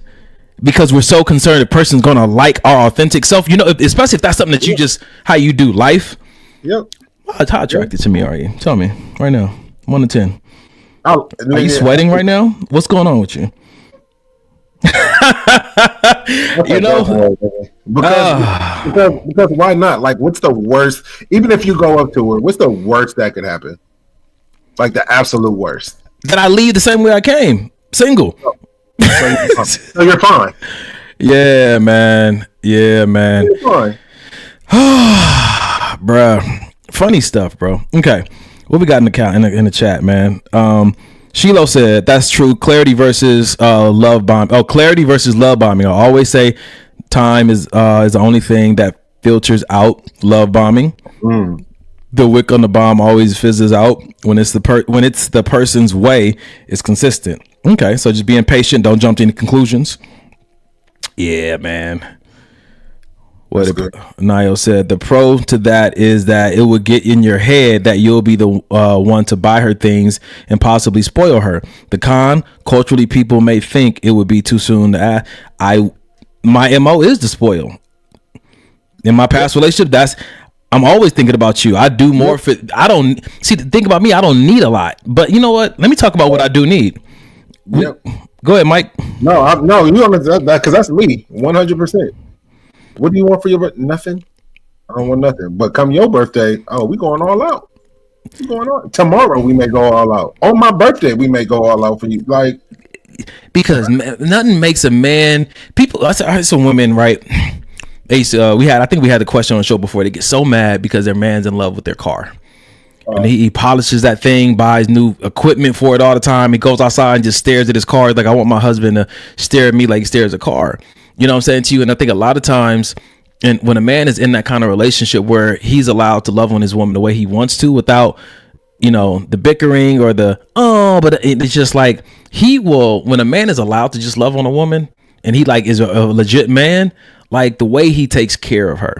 Because we're so concerned the person's gonna like our authentic self. You know, especially if that's something that you just how you do life.
Yep.
How attracted to me are you? Tell me right now, 1 to 10. Are you sweating right now? What's going on with you? You know,
because why not? Like, what's the worst? Even if you go up to her, what's the worst that could happen? Like the absolute worst.
That I leave the same way I came, single.
So you're fine.
Yeah, man. You're
fine.
Bruh. Funny stuff, bro. Okay, what we got in the chat, man? Shiloh said that's true. Clarity versus love bomb. Oh, clarity versus love bombing. I always say time is the only thing that filters out love bombing. The wick on the bomb always fizzes out when it's the person's way. It's consistent. Okay, so just being patient. Don't jump to any conclusions. Yeah, man. What Nio said, the pro to that is that it would get in your head that you'll be the one to buy her things and possibly spoil her. The con, culturally, people may think it would be too soon to ask. My MO is to spoil. In my past relationship, I'm always thinking about you. I do more for. I don't see. Think about me. I don't need a lot, but you know what? Let me talk about what I do need.
Yep.
Go ahead, Mike.
No, you understand that because that's me, 100%. What do you want for your birthday? Nothing. I don't want nothing. But come your birthday, we going all out. What's going on? Tomorrow we may go all out. On my birthday we may go all out for you. Like,
because nothing makes a man. People. I heard some women, right? I think we had the question on the show before. They get so mad because their man's in love with their car. And he polishes that thing, buys new equipment for it all the time. He goes outside and just stares at his car. He's like, I want my husband to stare at me like he stares at a car. You know what I'm saying to you? And I think a lot of times, and when a man is in that kind of relationship where he's allowed to love on his woman the way he wants to without, the bickering or but it's just like when a man is allowed to just love on a woman and he like is a legit man, like the way he takes care of her.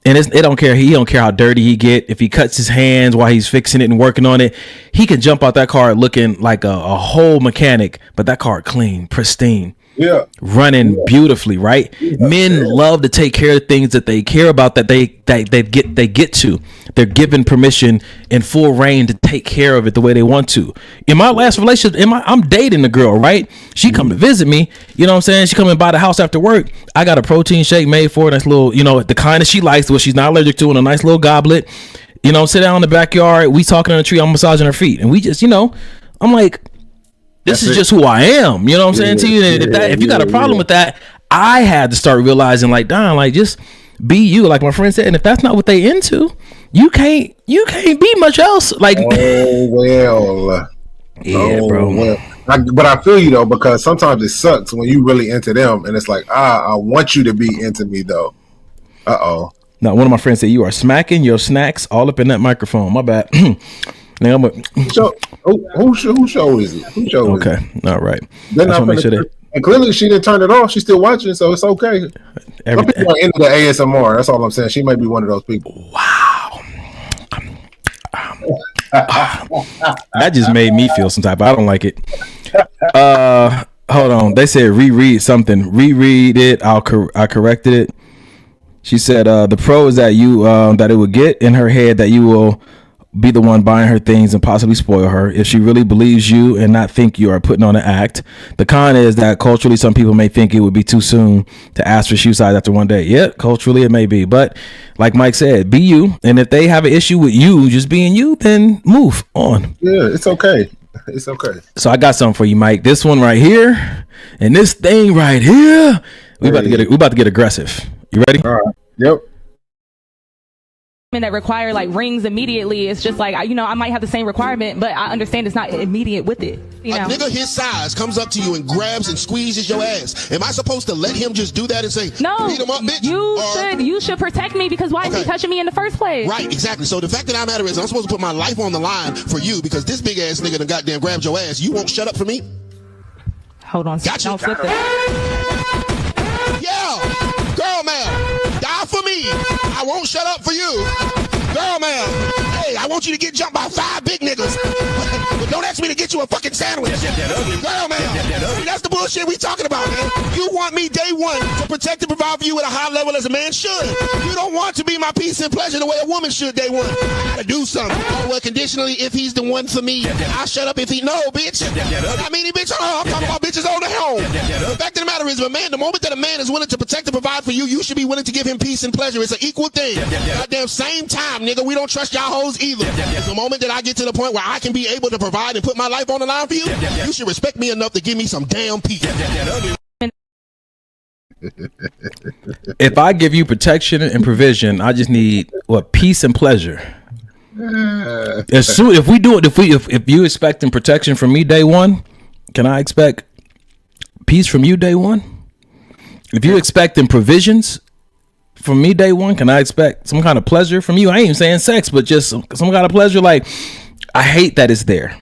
And he don't care how dirty he get. If he cuts his hands while he's fixing it and working on it, he can jump out that car looking like a whole mechanic, but that car clean, pristine.
Yeah,
running beautifully, right? Men love to take care of things that they care about, that they get to. They're given permission and full reign to take care of it the way they want to. In my last relationship, I'm dating a girl, right? She come to visit me. You know what I'm saying? She come and buy the house after work. I got a protein shake made for her. Nice little, the kind that she likes, what she's not allergic to, in a nice little goblet. Sit down in the backyard. We talking on a tree. I'm massaging her feet, and we just, I'm like, this is just who I am. You know what I'm saying to you? If you got a problem with that, I had to start realizing, like, Don, like, just be you. Like my friend said, and if that's not what they into, you can't be much else. Like,
bro. But I feel you though, because sometimes it sucks when you really into them, and it's like, I want you to be into me though. Now, one
of my friends said, you are smacking your snacks all up in that microphone. My bad. Now
whose show is it? Whose show is it?
Okay, all right.
And clearly she didn't turn it off. She's still watching, so it's okay. Some people are into the ASMR. That's all I'm saying. She might be one of those people.
Wow. That just made me feel some type. I don't like it. Hold on. They said reread something. Reread it. I corrected it. She said the pro is that that it would get in her head that you will be the one buying her things and possibly spoil her if she really believes you and not think you are putting on an act. The con is that culturally some people may think it would be too soon to ask for shoe size after one day. Yeah, culturally it may be, but like Mike said, be you. And if they have an issue with you just being you, then move on.
Yeah, it's okay. It's okay.
So I got something for you, Mike. This one right here, and this thing right here. We about to get aggressive. You ready?
All right. Yep.
That require like rings immediately. It's just like, you know, I might have the same requirement, but I understand it's not immediate with it. You know?
A nigga his size comes up to you and grabs and squeezes your ass. Am I supposed to let him just do that and say,
no,
beat him up, bitch?
You should protect me, because why is he touching me in the first place?
Right, exactly. So the fact that I matter is I'm supposed to put my life on the line for you because this big ass nigga done goddamn grabbed your ass. You won't shut up for me?
Hold on.
Gotcha.
Don't flip that.
Yeah, girl, man, die for me. I won't shut up for you. Girl, man, hey, I want you to get jumped by 5 big niggas. But don't ask me to get you a fucking sandwich. Girl, man, that's the bullshit we talking about, man. You want me day one to protect and provide for you at a high level as a man should. You don't want to be my peace and pleasure the way a woman should day one. I gotta do something. Oh, well, conditionally, if he's the one for me, I'll shut up if he, no, bitch. I mean, bitch, I'm talking about bitches on the home. The fact of the matter is, the moment that a man is willing to protect and provide for you, you should be willing to give him peace and pleasure. It's an equal thing. Goddamn same time, nigga, we don't trust y'all hoes either. The moment that I get to the point where I can be able to provide and put my life on the line for you, you should respect me enough to give me some damn peace.
If I give you protection and provision, I just need peace and pleasure. As soon if you expecting protection from me day one, can I expect peace from you day one? If you expecting provisions from me day one, can I expect some kind of pleasure from you? I ain't even saying sex, but just some kind of pleasure. Like, I hate that it's there,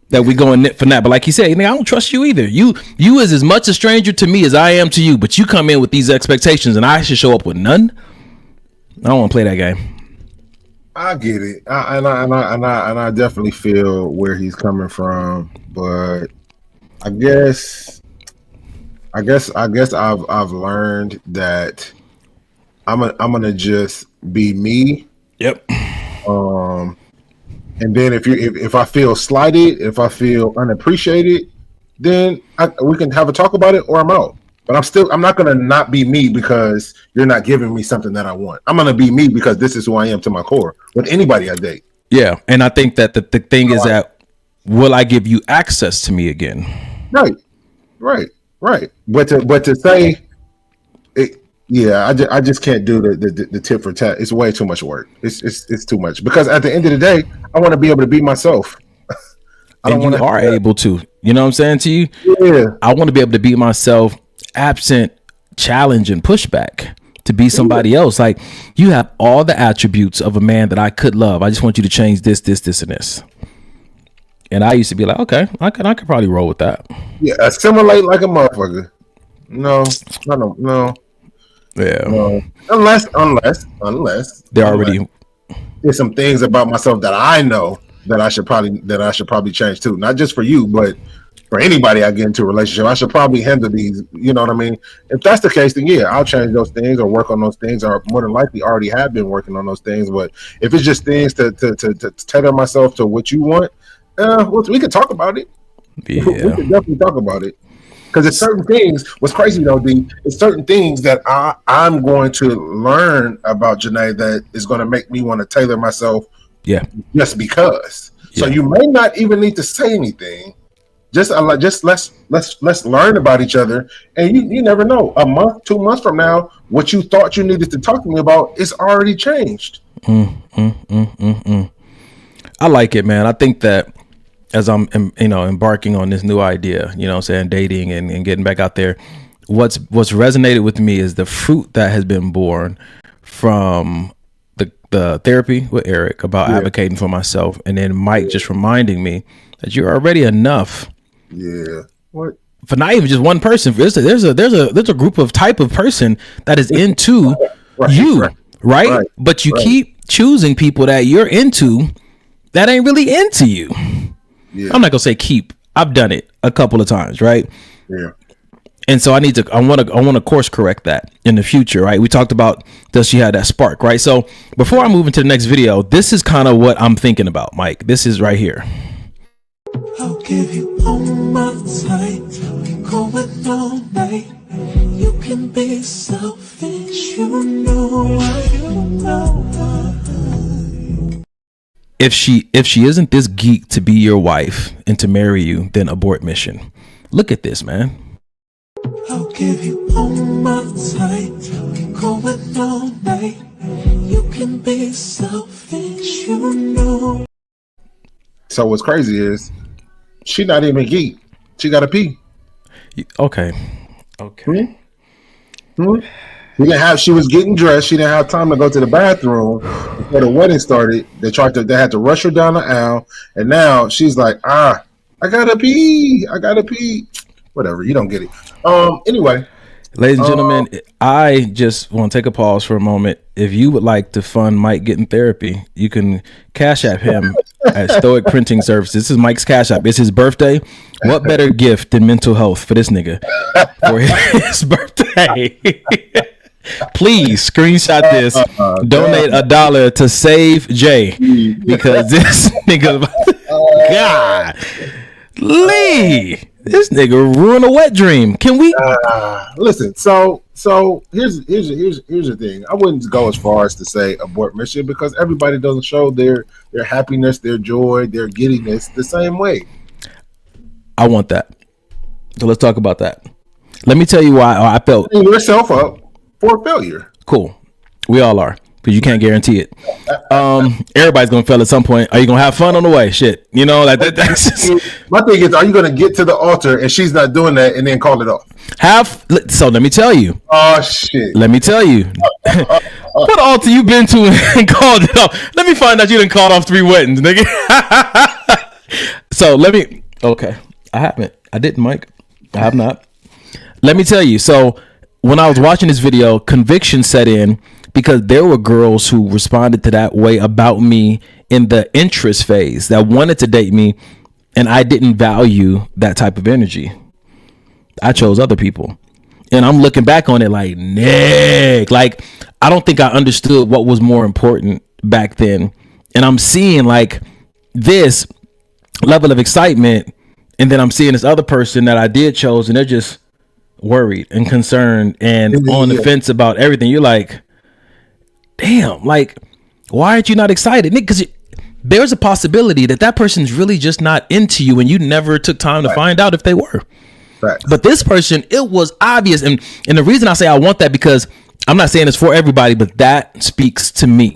that we going nit for that. But like you said, I don't trust you either. You is as much a stranger to me as I am to you, but you come in with these expectations and I should show up with none. I don't want to play that game.
I get it. I definitely feel where he's coming from, but I guess I've learned that I'm gonna just be me.
Yep.
And then if I feel slighted, if I feel unappreciated, then we can have a talk about it, or I'm out. But I'm not gonna not be me because you're not giving me something that I want. I'm gonna be me because this is who I am to my core with anybody I date.
Yeah, and I think that the thing is that will I give you access to me again?
Right. But to say it. Yeah, I just can't do the tit for tat. It's way too much work. It's too much, because at the end of the day, I want to be able to be myself.
And you are able to. You know what I'm saying to you?
Yeah.
I want to be able to be myself, absent challenge and pushback, to be somebody else. Like, you have all the attributes of a man that I could love. I just want you to change this, and this. And I used to be like, okay, I could probably roll with that.
Yeah, assimilate like a motherfucker. No.
Yeah.
No. Unless there's some things about myself that I know that I should probably change too. Not just for you, but for anybody I get into a relationship. I should probably handle these. You know what I mean? If that's the case, then yeah, I'll change those things or work on those things, or more than likely already have been working on those things. But if it's just things to tailor myself to what you want, we can talk about it.
Yeah.
We can definitely talk about it. Because it's certain things. What's crazy though, D, it's certain things that I'm going to learn about Janae that is going to make me want to tailor myself.
Yeah.
Just because.
Yeah.
So you may not even need to say anything. Just let's learn about each other, and you never know. A month, 2 months from now, what you thought you needed to talk to me about is already changed.
I like it, man. I think that as I'm, embarking on this new idea, dating and getting back out there, what's resonated with me is the fruit that has been born from the therapy with Eric about advocating for myself, and then Mike just reminding me that you're already enough.
Yeah. What?
For not even just one person. There's a group of type of person that is into you, right? But you keep choosing people that you're into that ain't really into you. Yeah. I'm not gonna say keep. I've done it a couple of times, right?
Yeah.
And so I want to course correct that in the future, right? We talked about, does she have that spark, right? So before I move into the next video, this is kind of what I'm thinking about, Mike. This is right here.
I'll give you all my time. We're going all night. You can be selfish,
if she isn't this geek to be your wife and to marry you, then abort mission. Look at this, man.
I'll give you all my time. We're going all night. You can be selfish, you know.
So what's crazy is she not even geek. She got a pee.
Okay.
She was getting dressed. She didn't have time to go to the bathroom before the wedding started. They had to rush her down the aisle, and now she's like, I gotta pee. Whatever, you don't get it. Anyway,
ladies and gentlemen, I just want to take a pause for a moment. If you would like to fund Mike getting therapy, you can cash app him at Stoic Printing Services. This is Mike's cash app. It's his birthday. What better gift than mental health for this nigga for his birthday? Please screenshot this. Donate $1 to Save Jay, because this nigga, God, Lee, this nigga ruined a wet dream. Can we
listen? So here's the thing. I wouldn't go as far as to say abort mission, because everybody doesn't show their happiness, their joy, their giddiness the same way.
I want that. So let's talk about that. Let me tell you why I felt
yourself up for failure.
Cool. We all are, because you can't guarantee it. Everybody's gonna fail at some point. Are you gonna have fun on the way? Shit, you know, like that's just...
My thing is, are you gonna get to the altar and she's not doing that and then call it off?
So let me tell you.
Oh shit.
Let me tell you. What altar you been to and called it off? Let me find out you didn't call off 3 weddings, nigga. So okay. I haven't. I didn't, Mike. I have not. Let me tell you. So when I was watching this video, conviction set in, because there were girls who responded to that way about me in the interest phase that wanted to date me, and I didn't value that type of energy. I chose other people, and I'm looking back on it like, Nick, like I don't think I understood what was more important back then, and I'm seeing like this level of excitement, and then I'm seeing this other person that I did chose, and they're just worried and concerned and on the fence about everything. You're like, damn, like, why aren't you not excited, Nick? Because there's a possibility that person's really just not into you, and you never took time to find out if they were.
Right.
But this person, it was obvious, and the reason I say I want that, because I'm not saying it's for everybody, but that speaks to me.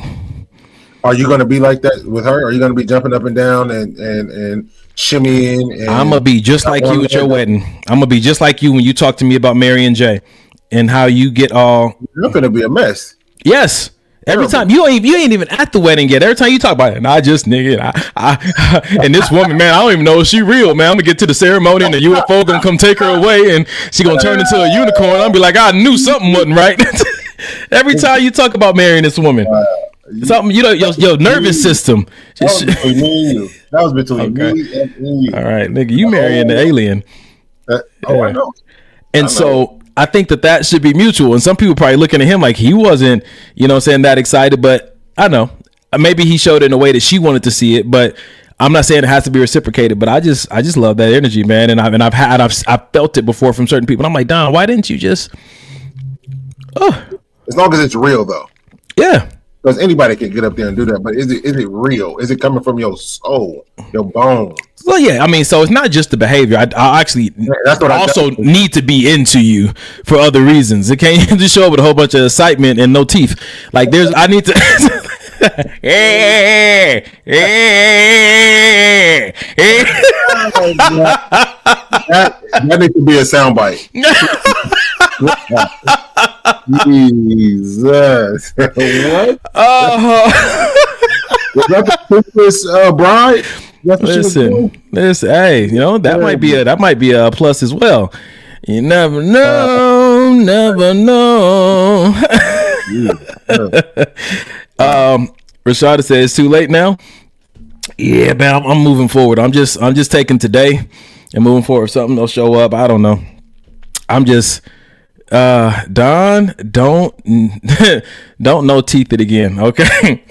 Are you going to be like that with her? Are you going to be jumping up and down and shimmying? And
I'm gonna be just like you at your wedding. I'm gonna be just like you when you talk to me about Mary and Jay and how you get all.
You're gonna be a mess.
Yes. Every time you ain't even at the wedding yet. Every time you talk about it, and I just nigga, I and this woman, man, I don't even know if she real, man. I'm gonna get to the ceremony and the UFO gonna come take her away, and she gonna turn into a unicorn. I'm gonna be like, I knew something wasn't right. Every time you talk about marrying this woman, something, you know, your nervous system.
That was between me and you. That was between me and you.
All right, nigga, you marrying the alien.
I know.
And so I think that should be mutual. And some people probably looking at him like he wasn't, you know, saying that excited. But I know maybe he showed it in a way that she wanted to see it. But I'm not saying it has to be reciprocated. But I just love that energy, man. And I've felt it before from certain people. And I'm like, Don, why didn't you just?
As long as it's real, though.
Yeah.
Because anybody can get up there and do that, but is it real? Is it coming from your soul, your bones?
Well, yeah. I mean, so it's not just the behavior. I actually also need to be into you for other reasons. It can't just show up with a whole bunch of excitement and no teeth. Like I need to.
that needs to be a soundbite. Jesus. What? Was that the Princess Bride?
Listen. Hey, you know, that might be a plus as well. You never know, never know. Rashada says it's too late now. Yeah, man, I'm moving forward. I'm just taking today and moving forward. If something will show up, I don't know. I'm just Don, don't no teeth it again, okay?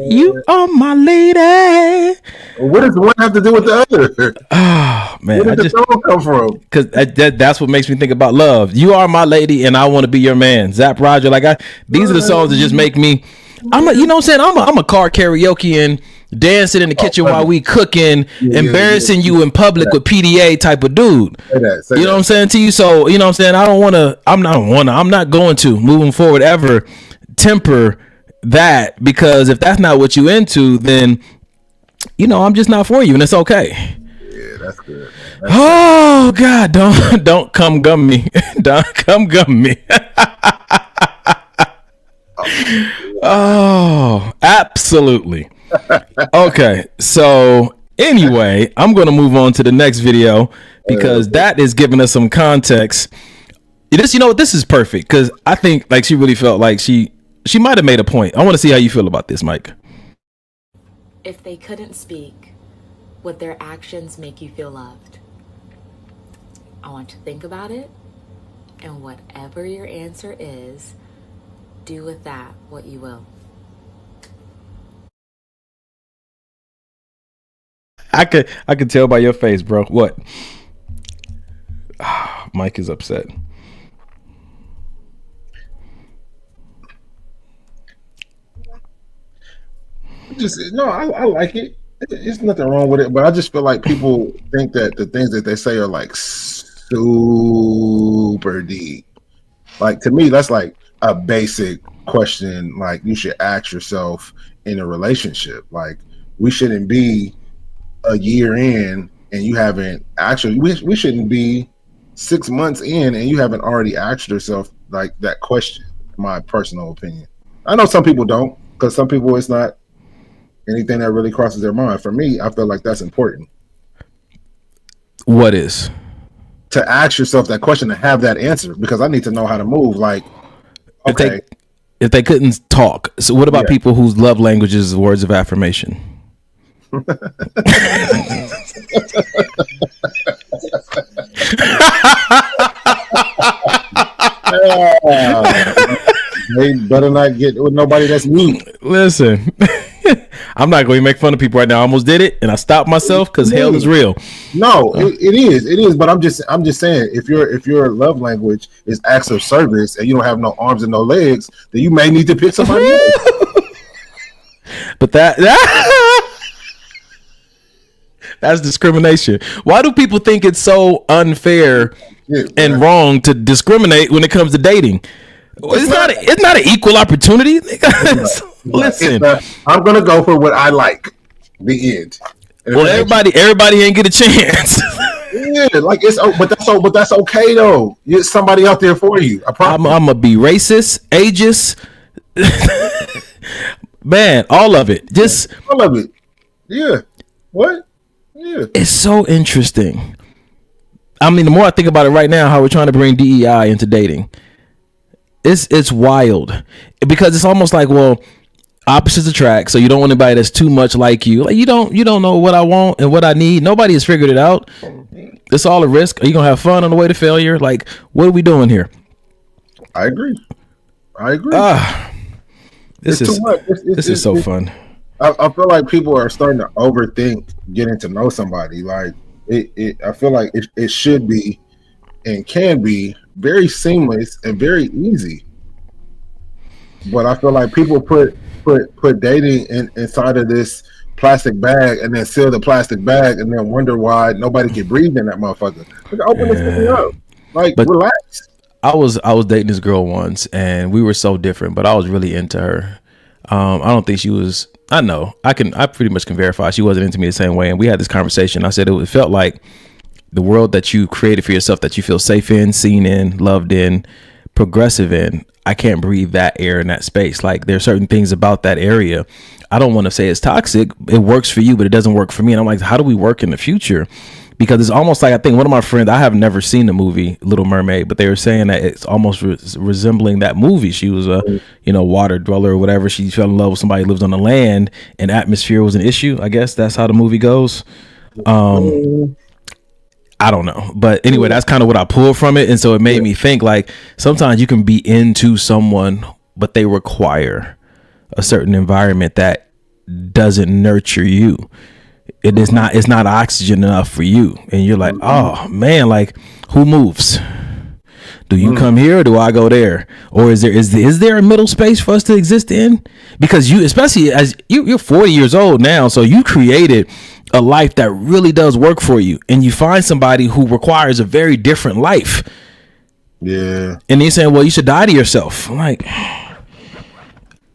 You are my lady.
What does one have to do with the other?
Oh man,
Where did the song come from?
Because that's what makes me think about love. You are my lady, and I want to be your man. Zap Roger, these are the songs that just make me. You know what I'm saying? I'm a car karaoke and dancing in the kitchen while we cooking, embarrassing you in public with PDA type of dude. You know what I'm saying to you? So you know what I'm saying? I'm not going to moving forward ever temper that, because if that's not what you into, then I'm just not for you, and it's okay.
Yeah, that's good.
Oh God, don't come gum me. Don't come gum me. Oh, absolutely. Okay, so anyway, I'm gonna move on to the next video because that is giving us some context. This is perfect because I think she really felt like she might have made a point. I want to see how you feel about this, Mike.
If they couldn't speak, would their actions make you feel loved? I want you to think about it, and whatever your answer is, do with that what you will.
I could tell by your face, bro. What? Mike is upset.
I like it. There's nothing wrong with it, but I just feel like people think that the things that they say are like super deep. Like, to me, that's like a basic question like you should ask yourself in a relationship. Like, we shouldn't be a year in and you haven't actually, we shouldn't be 6 months in and you haven't already asked yourself like that question, in my personal opinion. I know some people don't, because some people it's not anything that really crosses their mind. For me, I feel like that's important.
What is?
To ask yourself that question and have that answer, because I need to know how to move. Like, okay.
If they couldn't talk, so what about people whose love language is words of affirmation?
They better not get with nobody that's me.
Listen, I'm not going to make fun of people right now. I almost did it, and I stopped myself because hell is real.
No, it is. But I'm just saying, if your love language is acts of service and you don't have no arms and no legs, then you may need to pick somebody else.
But that's discrimination. Why do people think it's so unfair and wrong to discriminate when it comes to dating? It's not an equal opportunity. Listen,
I'm gonna go for what I like. The end.
Well, everybody ain't get a chance.
Yeah, like but that's okay though. There's somebody out there for you.
I'm gonna be racist, ageist, man, all of it. Just
all of it. Yeah. What? Yeah.
It's so interesting. I mean, the more I think about it right now, how we're trying to bring DEI into dating, it's wild, because it's almost like, well, opposites attract. So you don't want anybody that's too much like you. Like, you don't know what I want and what I need. Nobody has figured it out. It's all a risk. Are you gonna have fun on the way to failure? Like, what are we doing here?
I agree.
This is so fun.
I feel like people are starting to overthink getting to know somebody. Like, I feel like it should be and can be very seamless and very easy. But I feel like people put dating inside of this plastic bag and then seal the plastic bag and then wonder why nobody can breathe in that motherfucker. Open this thing up. Like, relax.
I was dating this girl once and we were so different, but I was really into her. I don't think she was. I know I pretty much can verify she wasn't into me the same way. And we had this conversation. I said it felt like the world that you created for yourself, that you feel safe in, seen in, loved in, progressive in. I can't breathe that air in that space. Like, there are certain things about that area. I don't want to say it's toxic. It works for you, but it doesn't work for me. And I'm like, how do we work in the future? Because it's almost like, I think one of my friends, I have never seen the movie Little Mermaid, but they were saying that it's almost resembling that movie. She was a, water dweller or whatever. She fell in love with somebody who lives on the land, and atmosphere was an issue. I guess that's how the movie goes. I don't know. But anyway, that's kind of what I pulled from it. And so it made me think, like, sometimes you can be into someone, but they require a certain environment that doesn't nurture you. it's not oxygen enough for you, and you're like, oh man, like who moves? Do you come here or do I go there? Or is there a middle space for us to exist in? Because you, especially as you're 40 years old now, so you created a life that really does work for you, and you find somebody who requires a very different life.
Yeah.
And you're saying, well, you should die to yourself. I'm like,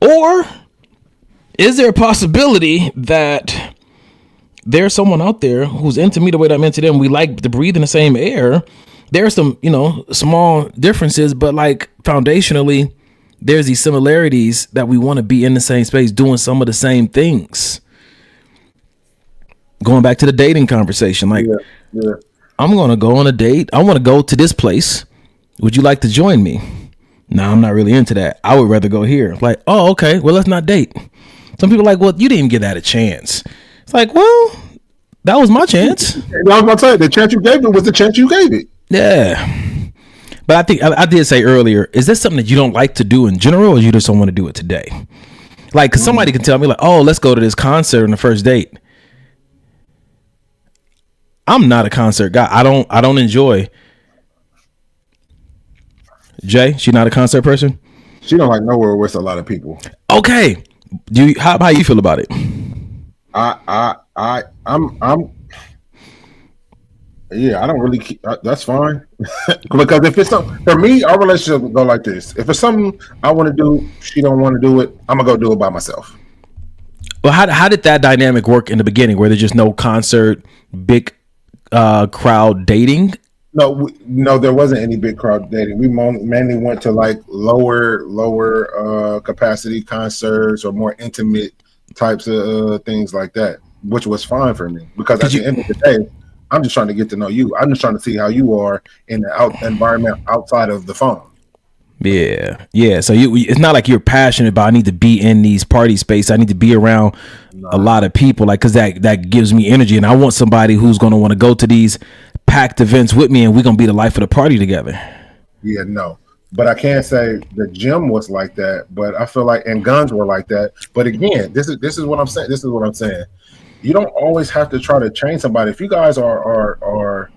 or is there a possibility that there's someone out there who's into me the way that I'm into them? We like to breathe in the same air. There are some, small differences, but like foundationally, there's these similarities that we want to be in the same space, doing some of the same things. Going back to the dating conversation, like, I'm going to go on a date. I want to go to this place. Would you like to join me? No, I'm not really into that. I would rather go here. Like, oh, okay. Well, let's not date. Some people are like, well, you didn't even give that a chance. It's like, well, that was my chance.
I was about to say, the chance you gave it was the chance you gave it.
Yeah. But I think I did say earlier, is this something that you don't like to do in general, or you just don't want to do it today? Like, cause somebody can tell me like, oh, let's go to this concert on the first date. I'm not a concert guy. I don't enjoy. Jay, she not a concert person?
She don't like nowhere with a lot of people.
Okay. How you feel about it?
I don't really. That's fine. Because if it's something for me, our relationship will go like this. If it's something I want to do, she don't want to do it, I'm gonna go do it by myself.
Well, how did that dynamic work in the beginning? Where there's just no concert, big crowd dating?
No, there wasn't any big crowd dating. We mainly went to like lower capacity concerts or more intimate types of things like that, which was fine for me because at the end of the day, I'm just trying to get to know you. I'm just trying to see how you are in the environment outside of the phone.
Yeah. So it's not like you're passionate about, I need to be in these party space. I need to be around a lot of people, like, cause that gives me energy, and I want somebody who's going to want to go to these packed events with me, and we're going to be the life of the party together.
Yeah, no, but I can't say the gym was like that, but I feel like, and guns were like that. But again, this is what I'm saying. This is what I'm saying. You don't always have to try to change somebody. If you guys are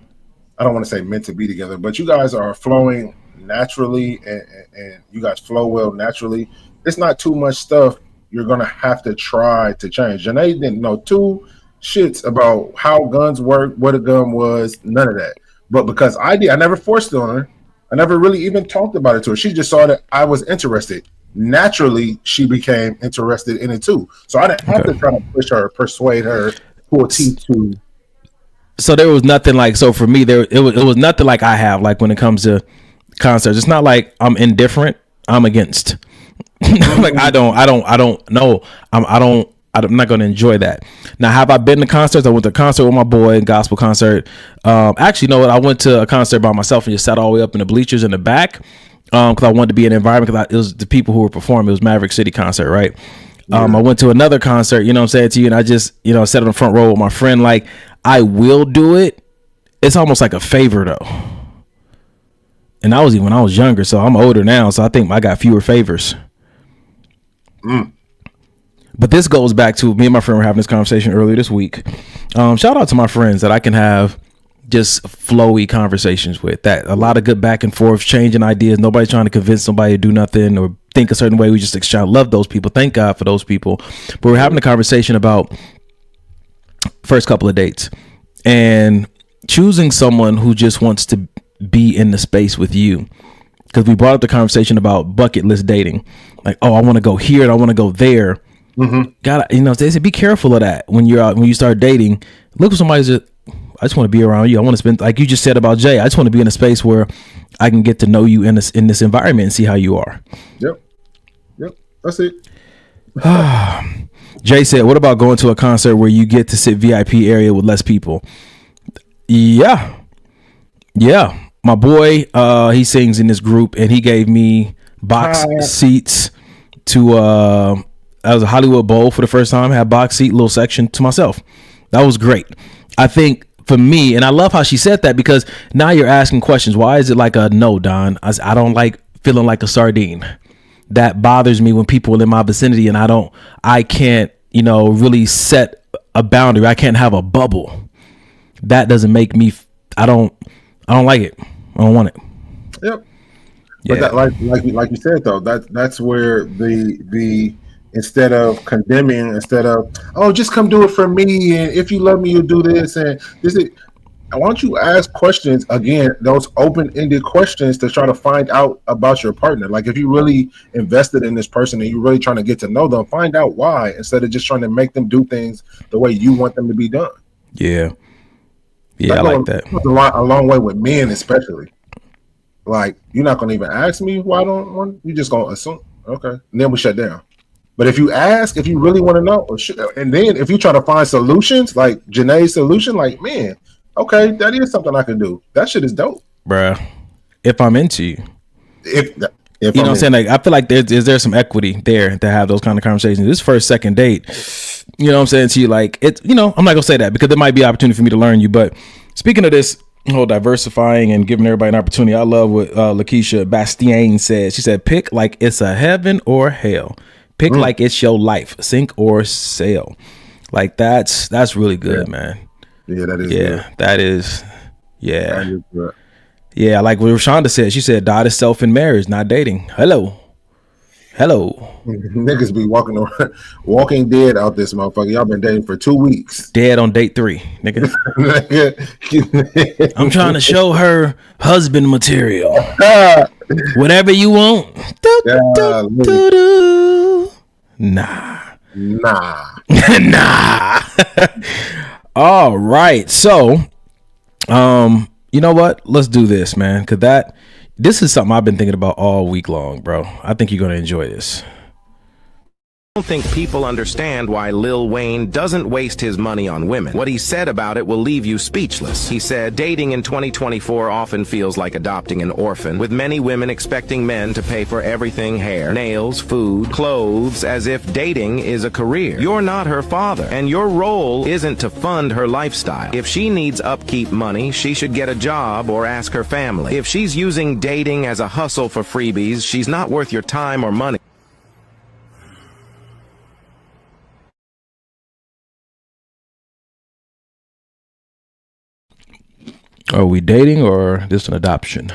I don't want to say meant to be together, but you guys are flowing naturally and you guys flow well naturally, it's not too much stuff you're gonna have to try to change. Janae didn't know two shits about how guns work, what a gun was, none of that. But because I never forced it on her. I never really even talked about it to her. She just saw that I was interested. Naturally, she became interested in it too. So I didn't have to try to push her, persuade her, pull teeth to.
So there was nothing like, so for me, it was nothing like I have, like when it comes to concerts. It's not like I'm indifferent. I'm against. Like I don't know. I'm not going to enjoy that. Now, have I been to concerts? I went to a concert with my boy, a gospel concert. Actually, you know what? I went to a concert by myself and just sat all the way up in the bleachers in the back because I wanted to be in an environment, because it was the people who were performing. It was Maverick City concert, right? I went to another concert, you know what I'm saying to you, and I just, sat on the front row with my friend. Like, I will do it. It's almost like a favor, though. And that was even when I was younger, so I'm older now, so I think I got fewer favors. But this goes back to me and my friend were having this conversation earlier this week. Shout out to my friends that I can have just flowy conversations with. That a lot of good back and forth, changing ideas. Nobody's trying to convince somebody to do nothing or think a certain way. We just exchange. Love those people. Thank God for those people. But we're having a conversation about first couple of dates and choosing someone who just wants to be in the space with you. Because we brought up the conversation about bucket list dating. Like, oh, I want to go here and I want to go there. Gotta, they say be careful of that when you're out, when you start dating. Look for somebody that I just want to be around you. I want to spend, like you just said about Jay, I just want to be in a space where I can get to know you in this environment and see how you are.
Yep, that's it.
Jay said, what about going to a concert where you get to sit VIP area with less people? Yeah. My boy, he sings in this group, and he gave me box seats to I was a Hollywood Bowl for the first time. Had box seat, little section to myself. That was great. I think for me, and I love how she said that, because now you're asking questions. Why is it like a no, Don? I don't like feeling like a sardine. That bothers me when people are in my vicinity and I can't, really set a boundary. I can't have a bubble. That doesn't make me. I don't like it. I don't want it.
Yep.
Yeah.
But that, like you said though, that's where the instead of condemning, instead of just come do it for me, and if you love me, you'll do this and this. Why don't you ask questions again? Those open-ended questions to try to find out about your partner. Like if you really invested in this person and you're really trying to get to know them, find out why instead of just trying to make them do things the way you want them to be done.
Yeah. I like that.
A long way with men, especially. Like you're not gonna even ask me why I don't want. You just gonna assume, okay, and then we shut down. But if you ask, if you really want to know, and then if you try to find solutions, like Janae's solution, like man, okay, that is something I can do. That shit is dope,
bruh. If I'm into you,
if
you know what I'm saying, like I feel like there's some equity there to have those kind of conversations. This first, second date, you know what I'm saying to you, like it's, you know, I'm not gonna say that because there might be an opportunity for me to learn you. But speaking of this whole diversifying and giving everybody an opportunity, I love what Lakeisha Bastien said. She said, pick like it's a heaven or hell. Pick like it's your life, sink or sail. Like that's really good, man.
Yeah, that is.
Yeah,
good.
that is. Yeah.
That is good.
Yeah, like what Rashonda said. She said, "Die to self in marriage, not dating." Hello.
Niggas be walking dead out this motherfucker. Y'all been dating for 2 weeks.
Dead on date 3, nigga. I'm trying to show her husband material. Whatever you want. Nah. Nah. All right. So, you know what? Let's do this, man. Cause this is something I've been thinking about all week long, bro. I think you're gonna enjoy this.
I don't think people understand why Lil Wayne doesn't waste his money on women. What he said about it will leave you speechless. He said, dating in 2024 often feels like adopting an orphan, with many women expecting men to pay for everything: hair, nails, food, clothes, as if dating is a career. You're not her father, and your role isn't to fund her lifestyle. If she needs upkeep money, she should get a job or ask her family. If she's using dating as a hustle for freebies, she's not worth your time or money.
Are we dating or just an adoption?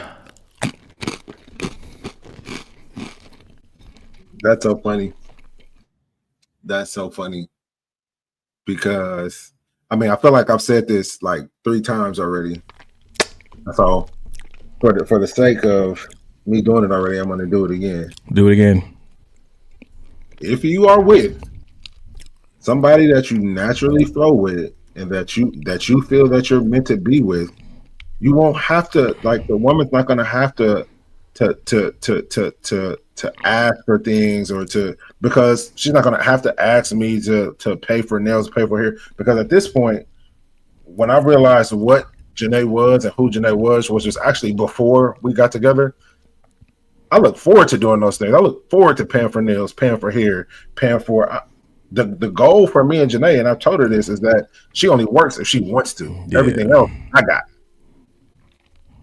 That's so funny. That's so funny. Because I mean, I feel like I've said this like 3 times already. So for the sake of me doing it already, I'm gonna do it again.
Do it again.
If you are with somebody that you naturally flow with and that you feel that you're meant to be with, you won't have to, like, the woman's not gonna have to ask for things or because she's not gonna have to ask me to pay for nails, pay for hair. Because at this point, when I realized what Janae was and who Janae was, which was actually before we got together, I look forward to doing those things. I look forward to paying for nails, paying for hair, paying for the goal for me and Janae, and I've told her this, is that she only works if she wants to. Yeah. Everything else I got.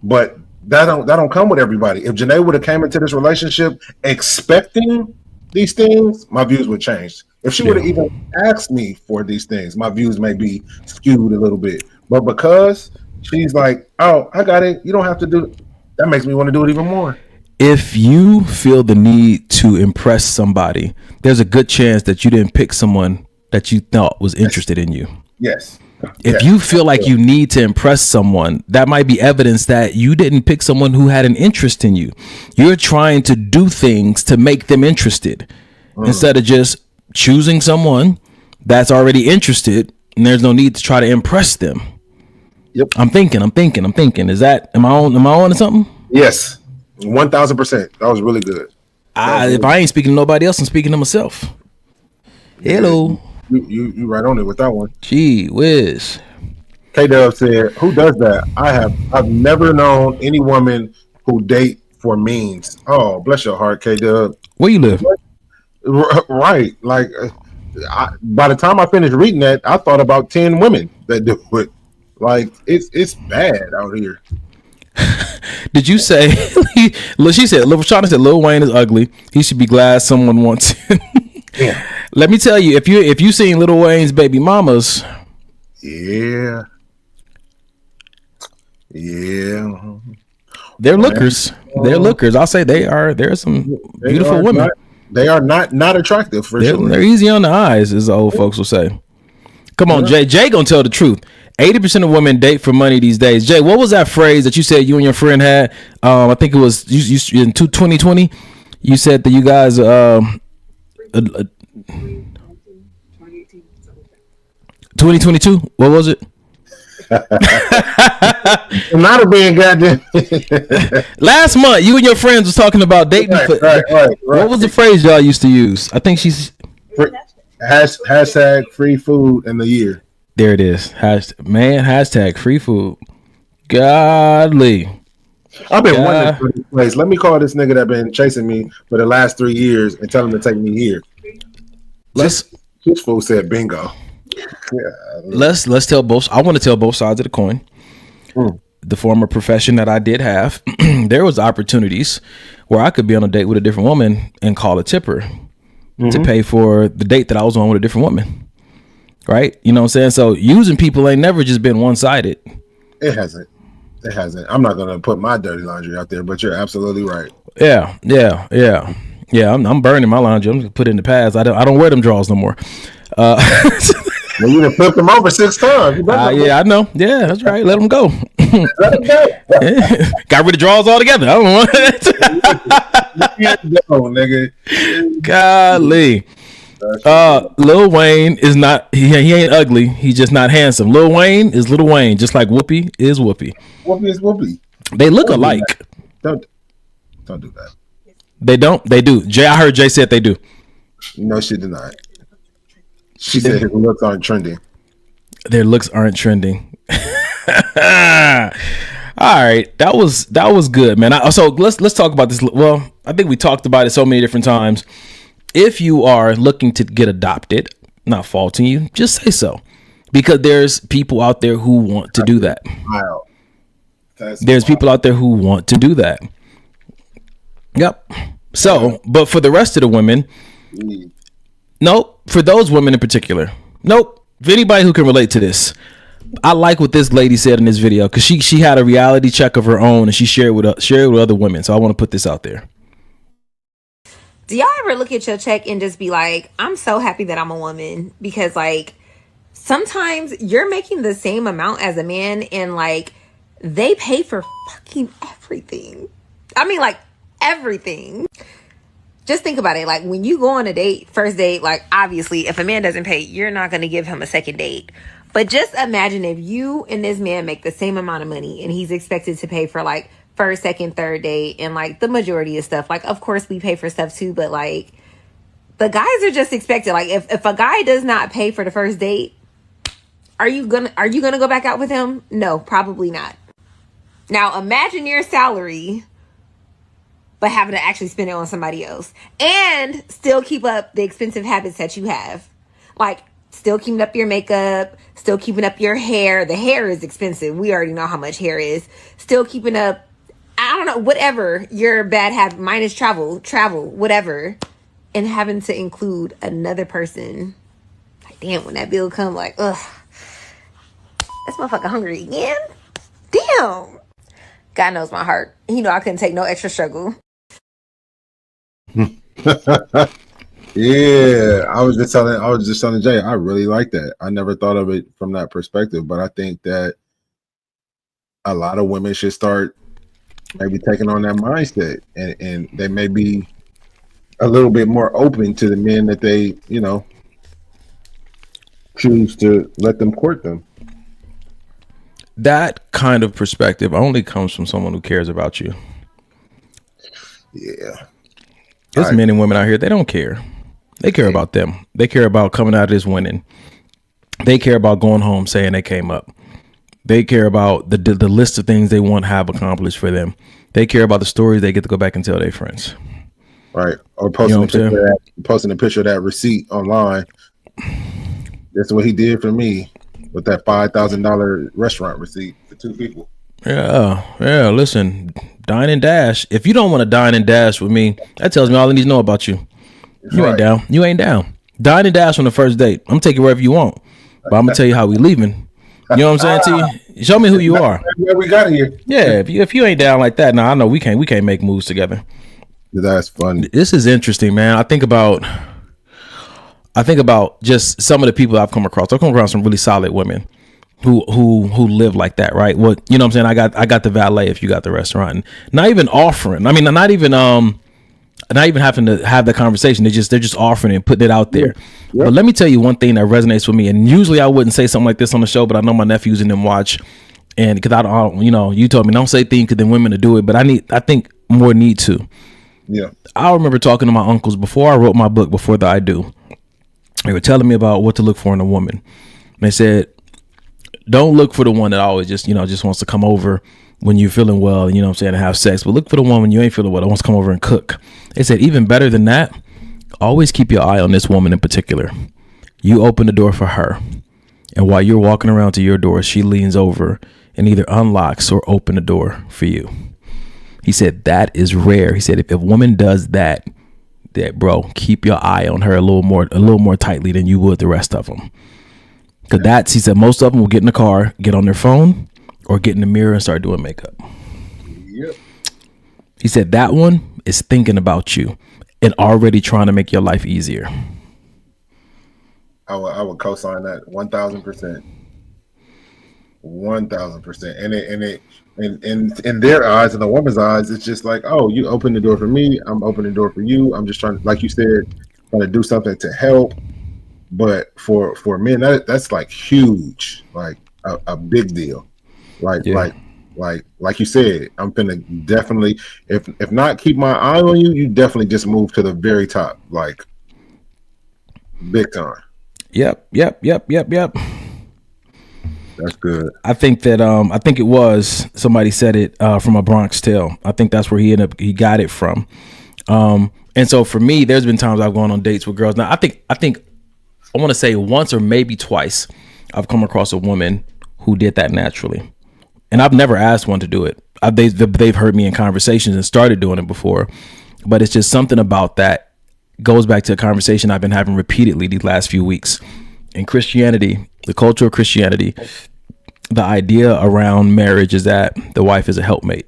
But that don't come with everybody. If Janae would have came into this relationship expecting these things, my views would change. If she would have even asked me for these things, my views may be skewed a little bit. But because she's like, "Oh, I got it. You don't have to do it," that makes me want to do it even more.
If you feel the need to impress somebody, there's a good chance that you didn't pick someone that you thought was interested in you.
Yes.
If you feel like you need to impress someone, that might be evidence that you didn't pick someone who had an interest in you. You're trying to do things to make them interested instead of just choosing someone that's already interested, and there's no need to try to impress them.
Yep.
I'm thinking. Is that, am I on to something?
Yes. 1,000%. That was really good.
If I ain't speaking to nobody else, I'm speaking to myself. Hello.
You right on it with that one.
Gee whiz.
K-Dub said, "Who does that? I've never known any woman who date for means." Oh, bless your heart, K-Dub.
Where you live?
Right. Like, by the time I finished reading that, I thought about 10 women that do it. Like, it's bad out here.
Did you say? She said, "Rashonda said Lil Wayne is ugly. He should be glad someone wants him." Yeah. Let me tell you, if you seen Lil Wayne's baby mamas,
yeah,
they're lookers. They're lookers. I'll say they are. There are some beautiful women.
They are not attractive for sure.
They're easy on the eyes, as the old folks will say. Come on, Jay. Jay gonna tell the truth. 80% of women date for money these days. Jay, what was that phrase that you said you and your friend had? I think it was you in 2020. You said that you guys 2022. What was it?
Not a being goddamn.
Last month, you and your friends was talking about dating.
Right.
What was the phrase y'all used to use? I think she's
hashtag free food in the year.
There it is. Hashtag free food. Godly.
I've been wondering for this place. Let me call this nigga that been chasing me for the last 3 years and tell him to take me here. This fool said bingo.
Let's tell both. I want to tell both sides of the coin. The former profession that I did have, there was opportunities where I could be on a date with a different woman and call a tipper to pay for the date that I was on with a different woman. Right? You know what I'm saying? So using people ain't never just been one-sided.
It hasn't. I'm not gonna put my dirty laundry out there, but you're absolutely right.
Yeah. I'm burning my laundry. I'm gonna put it in the past. I don't wear them drawers no more.
Well, you done flipped them over 6 times.
Yeah, I know. Yeah, that's right. Let them go.
Let them go.
Got rid of drawers altogether. I don't want it.
Go, nigga.
Golly. Lil Wayne is not. He ain't ugly. He's just not handsome. Lil Wayne is Lil Wayne, just like Whoopi is Whoopi.
Whoopi is Whoopi.
They look alike.
Don't do that.
They don't. They do. Jay, I heard Jay said they do.
No, she did not. She said his looks aren't trending.
Their looks aren't trending. All right, that was good, man. So let's talk about this. Well, I think we talked about it so many different times. If you are looking to get adopted, not faulting you, just say so, because there's people out there who want to do that.
Wow.
There's people out there who want to do that. Yep. So, but for the rest of the women, nope. For those women in particular, nope. For anybody who can relate to this, I like what this lady said in this video, because she had a reality check of her own and she shared with other women. So I want to put this out there.
Do y'all ever look at your check and just be like, I'm so happy that I'm a woman? Because like sometimes you're making the same amount as a man and like they pay for fucking everything. I mean, like everything. Just think about it. Like when you go on a date, first date, like obviously if a man doesn't pay, you're not going to give him a second date. But just imagine if you and this man make the same amount of money and he's expected to pay for like first, second, third date and like the majority of stuff. Like, of course we pay for stuff too, but like the guys are just expected. Like if a guy does not pay for the first date, are you gonna go back out with him? No, probably not. Now imagine your salary, but having to actually spend it on somebody else and still keep up the expensive habits that you have. Like still keeping up your makeup, still keeping up your hair. The hair is expensive. We already know how much hair is. Still keeping up, I don't know, whatever your bad habit, mine is travel, whatever. And having to include another person. Like, damn, when that bill come, like, ugh. This motherfucker hungry again? Damn. God knows my heart. You know I couldn't take no extra struggle.
Yeah, I was just telling Jay, I really like that. I never thought of it from that perspective, but I think that a lot of women should start maybe taking on that mindset, and they may be a little bit more open to the men that they, choose to let them court them.
That kind of perspective only comes from someone who cares about you.
Yeah.
There's men and women out here, they don't care. They care about them. They care about coming out of this winning. They care about going home saying they came up. They care about the list of things they want to have accomplished for them. They care about the stories they get to go back and tell their friends.
Right. Or posting a picture of that receipt online. That's what he did for me with that $5,000 restaurant receipt for 2 people.
Yeah. Listen, dine and dash. If you don't want to dine and dash with me, that tells me all I need to know about you. You ain't down. You ain't down. Dine and dash on the first date. I'm gonna take you wherever you want, but I'm gonna tell you how we leaving. You know what I'm saying to you? Show me who you are.
Yeah, we got here.
Yeah, if you ain't down like that, now I know we can't make moves together.
That's funny.
This is interesting, man. I think about just some of the people I've come across. I've come across some really solid women who live like that, right? Well, you know what I'm saying? I got the valet if you got the restaurant. And not even offering. I mean, not even having to have the conversation. They're just offering and putting it out there. Yeah. But let me tell you one thing that resonates with me. And usually I wouldn't say something like this on the show, but I know my nephews and them watch. And because I don't, you told me don't say things because then women to do it. But I think more need to.
Yeah.
I remember talking to my uncles before I wrote my book, Before the I Do. They were telling me about what to look for in a woman. And they said, don't look for the one that always just wants to come over when you're feeling well, you know what I'm saying, and have sex. But look for the one when you ain't feeling well that wants to come over and cook. They said, even better than that, always keep your eye on this woman in particular. You open the door for her. And while you're walking around to your door, she leans over and either unlocks or open the door for you. He said, that is rare. He said, if a woman does that, bro, keep your eye on her a little more tightly than you would the rest of them. Because he said, most of them will get in the car, get on their phone, or get in the mirror and start doing makeup.
Yep.
He said that one is thinking about you and already trying to make your life easier.
I would co-sign that 1,000%. 1,000%. And it in their eyes, in the woman's eyes, it's just like, oh, you open the door for me, I'm opening the door for you. I'm just trying to, like you said, trying to do something to help. But for men, that's like huge, like a big deal. Like you said, I'm finna definitely, if not keep my eye on you, you definitely just move to the very top, like big time. Yep. That's good.
I think that I think it was somebody said it from A Bronx Tale. I think that's where he got it from. And so for me, there's been times I've gone on dates with girls. Now I think I want to say once or maybe twice I've come across a woman who did that naturally. And I've never asked one to do it. They've heard me in conversations and started doing it before. But it's just something about that goes back to a conversation I've been having repeatedly these last few weeks. In Christianity, the culture of Christianity, the idea around marriage is that the wife is a helpmate.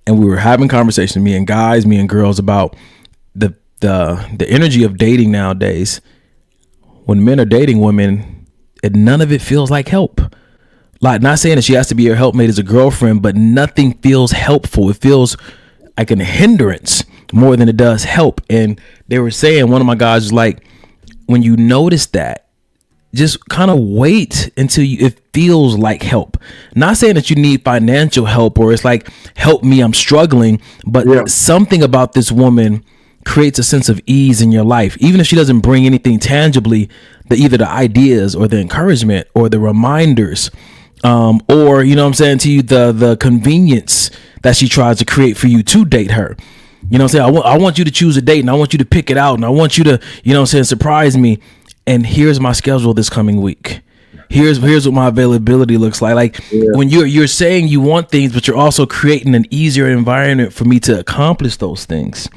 And we were having conversations, me and guys, me and girls, about the energy of dating nowadays. When men are dating women, none of it feels like help. Like, not saying that she has to be your helpmate as a girlfriend, but nothing feels helpful. It feels like a hindrance more than it does help. And they were saying, one of my guys was like, when you notice that, just kind of wait until it feels like help. Not saying that you need financial help or it's like, help me, I'm struggling, but something about this woman creates a sense of ease in your life. Even if she doesn't bring anything tangibly, either the ideas or the encouragement or the reminders, or, you know what I'm saying to you, the convenience that she tries to create for you to date her. You know what I'm saying? I want you to choose a date and I want you to pick it out and I want you to, you know what I'm saying, surprise me. And here's my schedule this coming week. Here's what my availability looks like. When you're saying you want things, but you're also creating an easier environment for me to accomplish those things.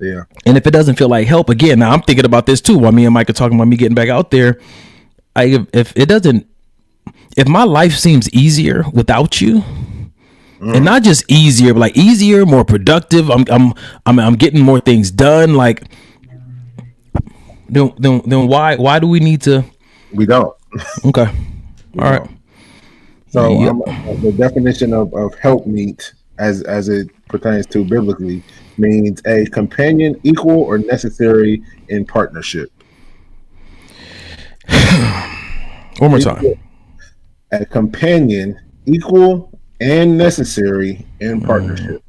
Yeah.
And if it doesn't feel like help, again, now I'm thinking about this too. While me and Mike are talking about me getting back out there, if my life seems easier without you, and not just easier, but like easier, more productive, I'm getting more things done. Like, then why do we need to?
We don't.
Okay. All right.
So the definition of helpmeet as it pertains to biblically means a companion equal or necessary in partnership.
One more time.
A companion equal and necessary in partnership.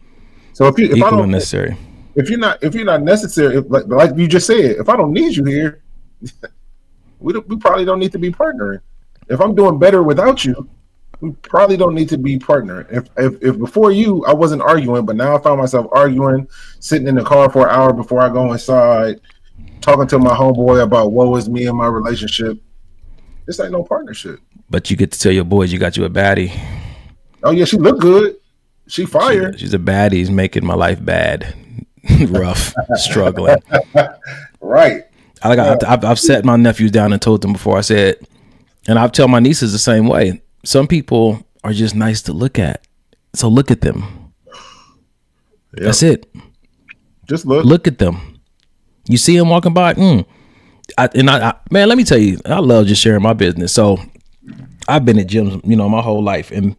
So if I don't
necessary,
if you're not necessary, like you just said, if I don't need you here, we probably don't need to be partnering. If I'm doing better without you, we probably don't need to be partnering. If before you I wasn't arguing, but now I found myself arguing, sitting in the car for an hour before I go inside, talking to my homeboy about woe is me in my relationship. This ain't no partnership.
But you get to tell your boys you got you a baddie.
Oh yeah, she look good. She fire.
She's a baddie. He's making my life bad, rough, struggling.
Right.
I've sat my nephews down and told them before. I said, and I've tell my nieces the same way. Some people are just nice to look at, so look at them. Yep. That's it.
Just look at them.
You see them walking by. Man, let me tell you, I love just sharing my business. So I've been at gyms, my whole life, and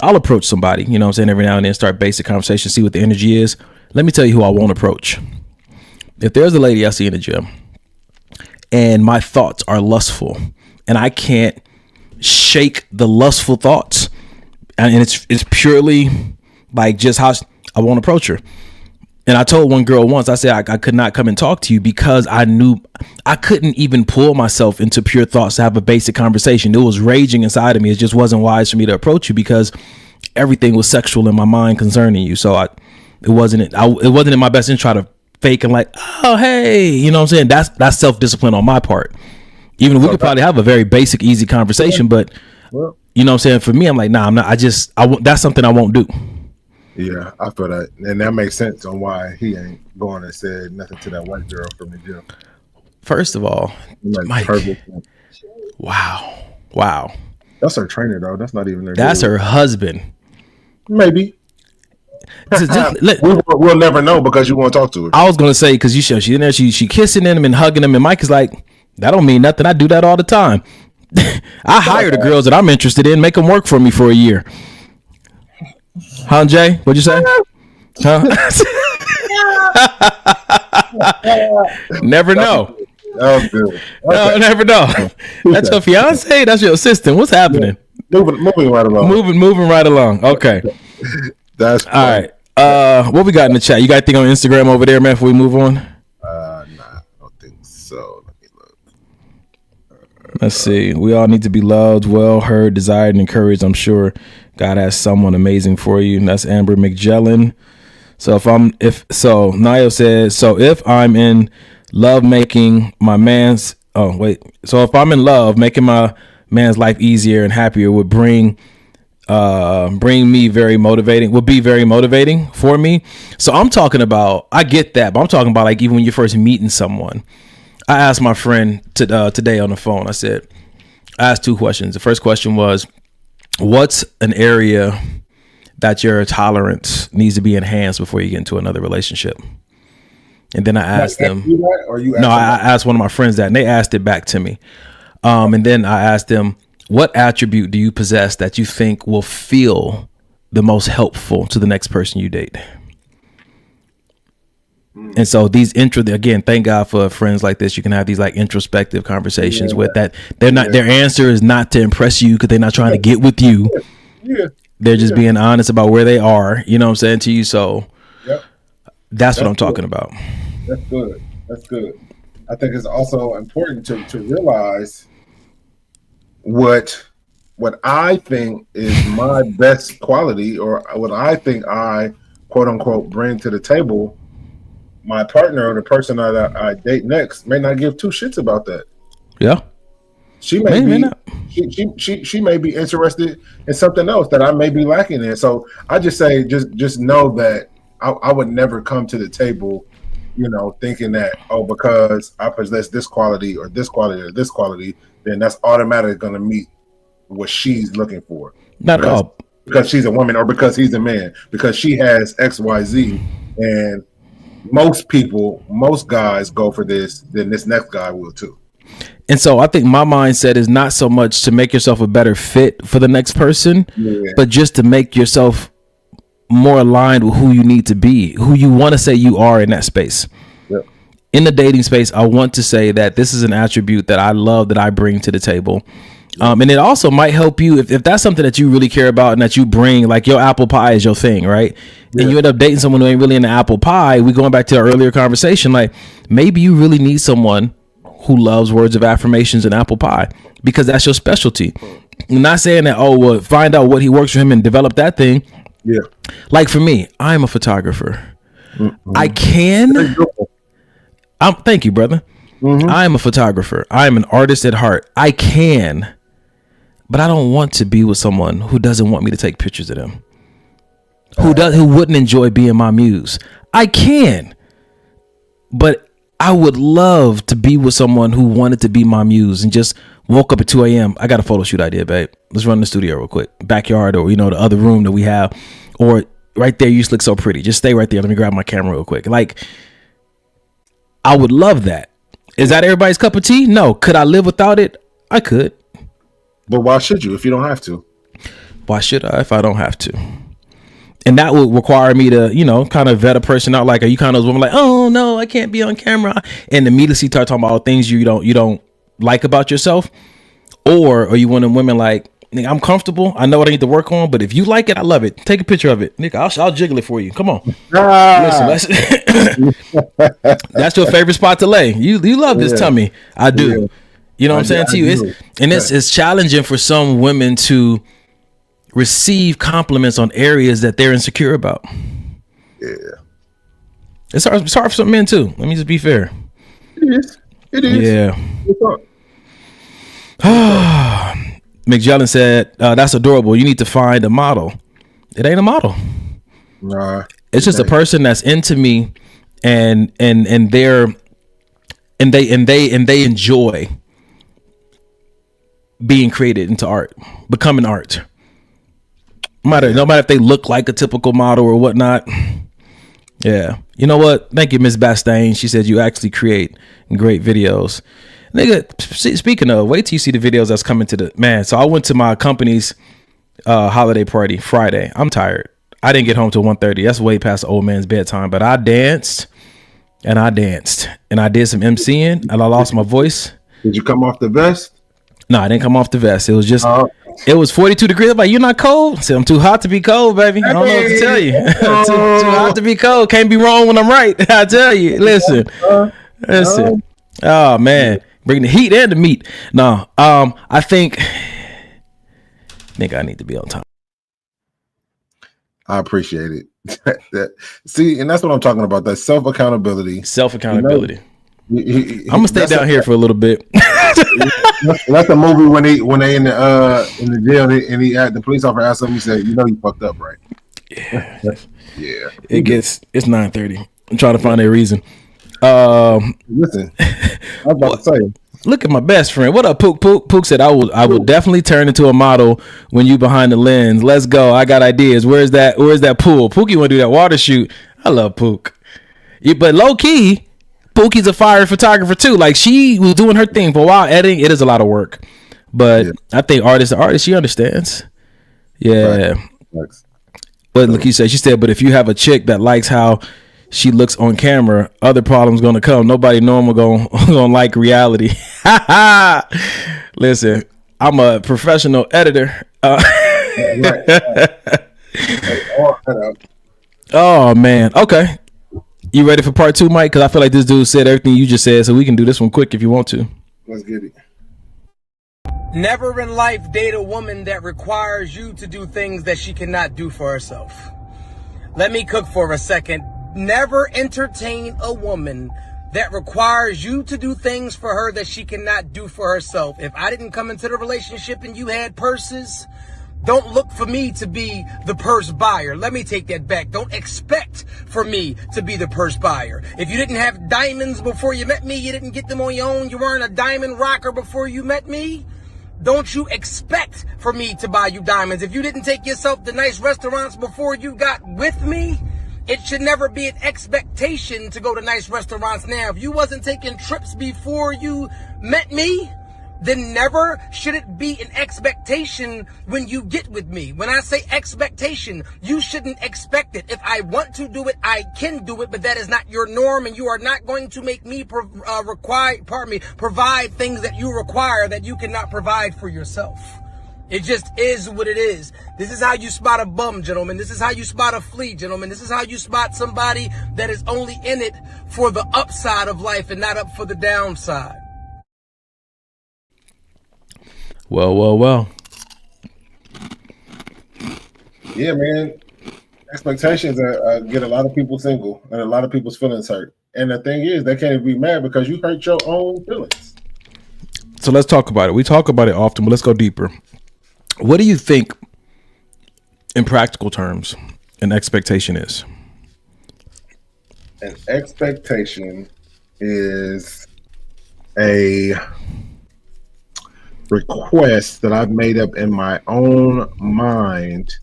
I'll approach somebody, what I'm saying, every now and then, start basic conversation, see what the energy is. Let me tell you who I won't approach. If there's a lady I see in the gym and my thoughts are lustful and I can't shake the lustful thoughts, and it's purely like just how I won't approach her. And I told one girl once, I said I could not come and talk to you because I knew I couldn't even pull myself into pure thoughts to have a basic conversation. It was raging inside of me. It just wasn't wise for me to approach you because everything was sexual in my mind concerning you. So it wasn't in my best interest to try to fake and like, oh, hey, you know what I'm saying? That's self-discipline on my part. Even we could probably have a very basic, easy conversation, but you know what I'm saying? For me, I'm like, nah, I'm not. That's something I won't do.
Yeah, I feel that, and that makes sense on why he ain't going and said nothing to that white girl from the gym.
First of all, Mike,
perfect.
Wow.
That's her trainer, though. That's not even
That's her husband.
Maybe. We'll never know because you won't talk to her.
I was gonna say because she's in there, she kissing him and hugging him, and Mike is like, that don't mean nothing. I do that all the time. I hire the girls that I'm interested in, make them work for me for a year. Huh, Jay? What'd you say? Huh? Never know.
That was good. Okay.
No, never know. That's your fiance? That's your assistant? What's happening?
Moving right along.
Moving right along. Okay.
That's
funny. All right. What we got in the chat? You got anything on Instagram over there, man, before we move on?
Nah, I don't think so. Let me look.
Let's see. We all need to be loved, well heard, desired, and encouraged. I'm sure God has someone amazing for you. And that's Amber McJellin. So Niall says, so if I'm in love making my man's so if I'm in love making my man's life easier and happier would be very motivating for me. So I'm talking about, I get that, but I'm talking about like even when you're first meeting someone. I asked my friend today on the phone, I asked two questions. The first question was, what's an area that your tolerance needs to be enhanced before you get into another relationship? And then I asked them, I asked one of my friends that, and they asked it back to me. And then I asked them, what attribute do you possess that you think will feel the most helpful to the next person you date? And so again, thank God for friends like this. You can have these like introspective conversations with that. Their answer is not to impress you because they're not trying to get with you. They're just being honest about where they are. You know what I'm saying to you? So that's what I'm talking about.
That's good. I think it's also important to realize what I think is my best quality, or what I think I quote unquote bring to the table. My partner or the person that I date next may not give two shits about that.
Yeah.
She may be interested in something else that I may be lacking in. So I just say, just know that I would never come to the table, thinking that, because I possess this quality or this quality or this quality, then that's automatically going to meet what she's looking for.
Not at all.
Because she's a woman or because he's a man, because she has XYZ, and most guys go for this, then this next guy will too.
And so I think my mindset is not so much to make yourself a better fit for the next person, but just to make yourself more aligned with who you need to be, who you want to say you are in that space. Yep. In the dating space, I want to say that this is an attribute that I love, that I bring to the table. And it also might help you if that's something that you really care about and that you bring, like your apple pie is your thing, right? Yeah. And you end up dating someone who ain't really into apple pie. We going back to our earlier conversation, like maybe you really need someone who loves words of affirmations and apple pie because that's your specialty. I'm not saying that, find out what he works for him and develop that thing.
Yeah.
Like for me, I'm a photographer. Mm-hmm. I can. Thank you, brother. Mm-hmm. I am a photographer. I am an artist at heart. I can. But I don't want to be with someone who doesn't want me to take pictures of them. Who wouldn't enjoy being my muse. I can. But I would love to be with someone who wanted to be my muse and just woke up at 2 a.m. I got a photo shoot idea, babe. Let's run the studio real quick. Backyard, or, you know, the other room that we have, or right there. You just look so pretty. Just stay right there. Let me grab my camera real quick. Like, I would love that. Is that everybody's cup of tea? No. Could I live without it? I could.
But why should you if you don't have to?
Why should I if I don't have to? And that would require me to, you know, kind of vet a person out. Like, are you kind of those women like, oh no, I can't be on camera, and immediately start talking about all things you don't like about yourself? Or are you one of them women like, nigga, I'm comfortable, I know what I need to work on, but if you like it, I love it. Take a picture of it, nigga. I'll jiggle it for you. Come on. Listen, that's your favorite spot to lay. You love this tummy. I do. Yeah. You know what I'm saying to you? It's challenging for some women to receive compliments on areas that they're insecure about.
Yeah.
It's hard for some men too. Let me just be fair.
It is.
Yeah. McJellin said, that's adorable. You need to find a model. It ain't a model.
Nah.
It's just a person that's into me and they enjoy being created into art, becoming art. No matter if they look like a typical model or whatnot. Yeah. You know what? Thank you, Miss Bastain. She said you actually create great videos. Nigga, speaking of, wait till you see the videos that's coming to the man. So I went to my company's holiday party Friday. I'm tired. I didn't get home till 1:30. That's way past the old man's bedtime. But I danced and I did some MCing and I lost my voice.
Did you come off the vest?
No, I didn't come off the vest. It was just, it was 42 degrees. I'm like, you're not cold? I said, I'm too hot to be cold, baby. I don't know what to tell you. too hot to be cold. Can't be wrong when I'm right. I tell you. Listen. Oh, man. Bring the heat and the meat. No, I think I need to be on time.
I appreciate it. See, and that's what I'm talking about. That self-accountability.
Self-accountability. I'm gonna stay down here for a little bit.
That's a movie when they in the jail and the police officer asked him, he said, "You know you fucked up, right?"
Yeah.
Yeah.
It's 9:30. I'm trying to find a reason.
Listen, I was about to say.
Look at my best friend. What up, Pook? Pook said, I will definitely turn into a model when you behind the lens. Let's go. I got ideas. Where's that pool? Pookie want to do that water shoot. I love Pook. But low key, Pookie's a fire photographer too. Like, she was doing her thing for a while. Editing, it is a lot of work. But I think artist, she understands. Yeah. Right. But look, she said, but if you have a chick that likes how she looks on camera, other problems gonna come. Nobody normal gonna like reality. Listen, I'm a professional editor. Oh man. Okay. You ready for part 2, Mike? Because I feel like this dude said everything you just said, so we can do this one quick if you want to.
Let's get it.
Never in life date a woman that requires you to do things that she cannot do for herself. Let me cook for a second. Never entertain a woman that requires you to do things for her that she cannot do for herself. If I didn't come into the relationship and you had purses, don't look for me to be the purse buyer. Let me take that back. Don't expect for me to be the purse buyer. If you didn't have diamonds before you met me, you didn't get them on your own, you weren't a diamond rocker before you met me, don't you expect for me to buy you diamonds. If you didn't take yourself to nice restaurants before you got with me, it should never be an expectation to go to nice restaurants now. If you wasn't taking trips before you met me, then never should it be an expectation when you get with me. When I say expectation, you shouldn't expect it. If I want to do it, I can do it, but that is not your norm, and you are not going to make me provide things that you require that you cannot provide for yourself. It just is what it is. This is how you spot a bum, gentlemen. This is how you spot a flea, gentlemen. This is how you spot somebody that is only in it for the upside of life and not up for the downside.
Well.
Yeah, man. Expectations get a lot of people single and a lot of people's feelings hurt. And the thing is, they can't even be mad because you hurt your own feelings.
So let's talk about it. We talk about it often, but let's go deeper. What do you think, in practical terms, an expectation is?
An expectation is a request that I've made up in my own mind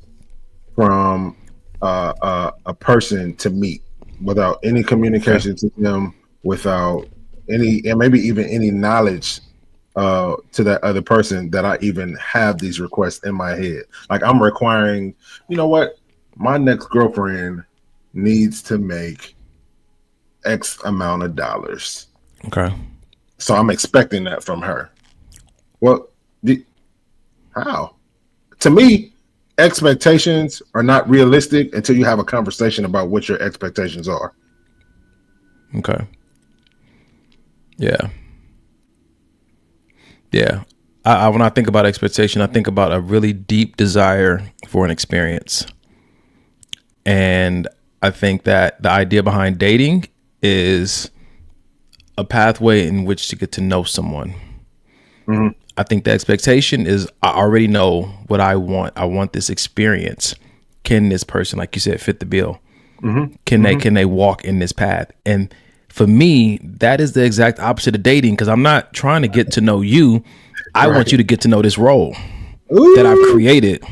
from a person to meet without any communication to them, without any, and maybe even any knowledge to that other person, that I even have these requests in my head. Like, I'm requiring, you know what, my next girlfriend needs to make X amount of dollars.
Okay.
So I'm expecting that from her. Well, how? To me, expectations are not realistic until you have a conversation about what your expectations are.
Okay. Yeah. Yeah. I when I think about expectation, I think about a really deep desire for an experience. And I think that the idea behind dating is a pathway in which to get to know someone.
Mm-hmm.
I think the expectation is, I already know what I want. I want this experience. Can this person, like you said, fit the bill?
Mm-hmm.
Can they walk in this path? And for me, that is the exact opposite of dating, because I'm not trying to get to know you. I want you to get to know this role that I've created.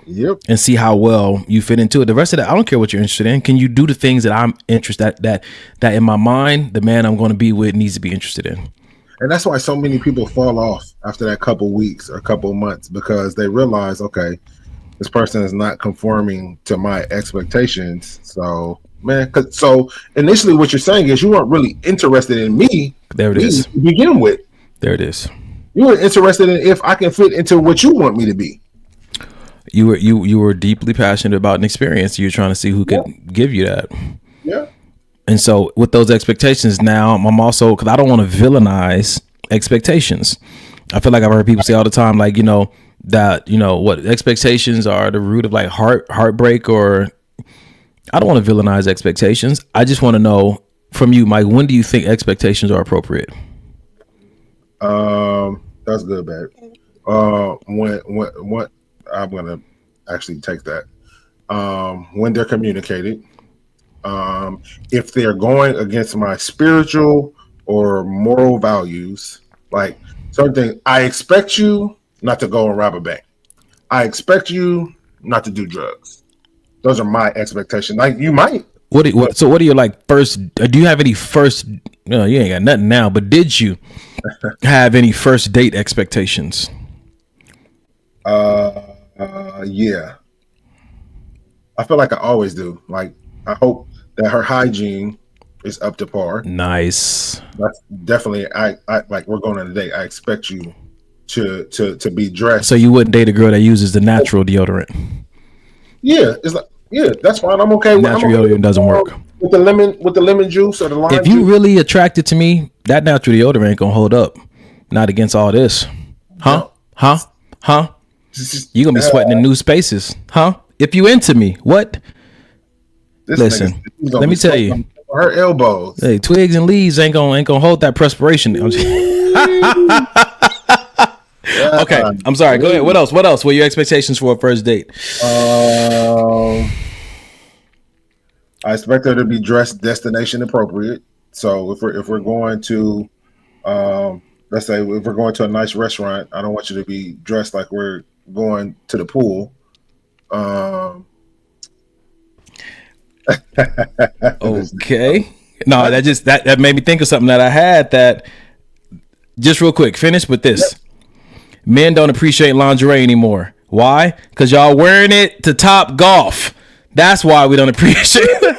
Yep.
And see how well you fit into it. The rest of that, I don't care what you're interested in. Can you do the things that I'm interested that in my mind, the man I'm going to be with needs to be interested in?
And that's why so many people fall off after that couple weeks or couple months, because they realize, okay, this person is not conforming to my expectations. So, man, so initially what you're saying is you weren't really interested in me.
There it is.
To begin with.
There it is.
You were interested in if I can fit into what you want me to be.
You were deeply passionate about an experience. You're trying to see who could give you that.
Yeah.
And so with those expectations now, I'm also, because I don't want to villainize expectations. I feel like I've heard people say all the time, like, that, what expectations are the root of like heartbreak, or I don't want to villainize expectations. I just want to know from you, Mike, when do you think expectations are appropriate?
That's good, babe. When I'm going to actually take that. When they're communicated. If they're going against my spiritual or moral values, like certain things, I expect you not to go and rob a bank. I expect you not to do drugs. Those are my expectations. Like, you might.
So what are your like first? Do you have any first? No, you ain't got nothing now. But did you have any first date expectations?
Yeah. I feel like I always do. Like, I hope that her hygiene is up to par.
Nice.
That's definitely, I like, we're going on a date. I expect you to be dressed.
So you wouldn't date a girl that uses the natural deodorant?
Yeah, it's like, yeah, that's fine. I'm okay with
natural deodorant. Doesn't work
with the lemon juice or the lime.
If you really attracted to me, that natural deodorant ain't gonna hold up. Not against all this, huh? You gonna be sweating in new spaces, huh? If you into me, what? Listen, let me tell you,
her elbows.
Hey, twigs and leaves ain't gonna hold that perspiration. Okay, I'm sorry. Go ahead. What else? What were your expectations for a first date?
I expect her to be dressed destination appropriate. So if we're going to, let's say if we're going to a nice restaurant, I don't want you to be dressed like we're going to the pool.
Okay. No, that made me think of something that I had that. Just real quick, finish with this. Yep. Men don't appreciate lingerie anymore. Why? Because y'all wearing it to Top Golf. That's why we don't appreciate it.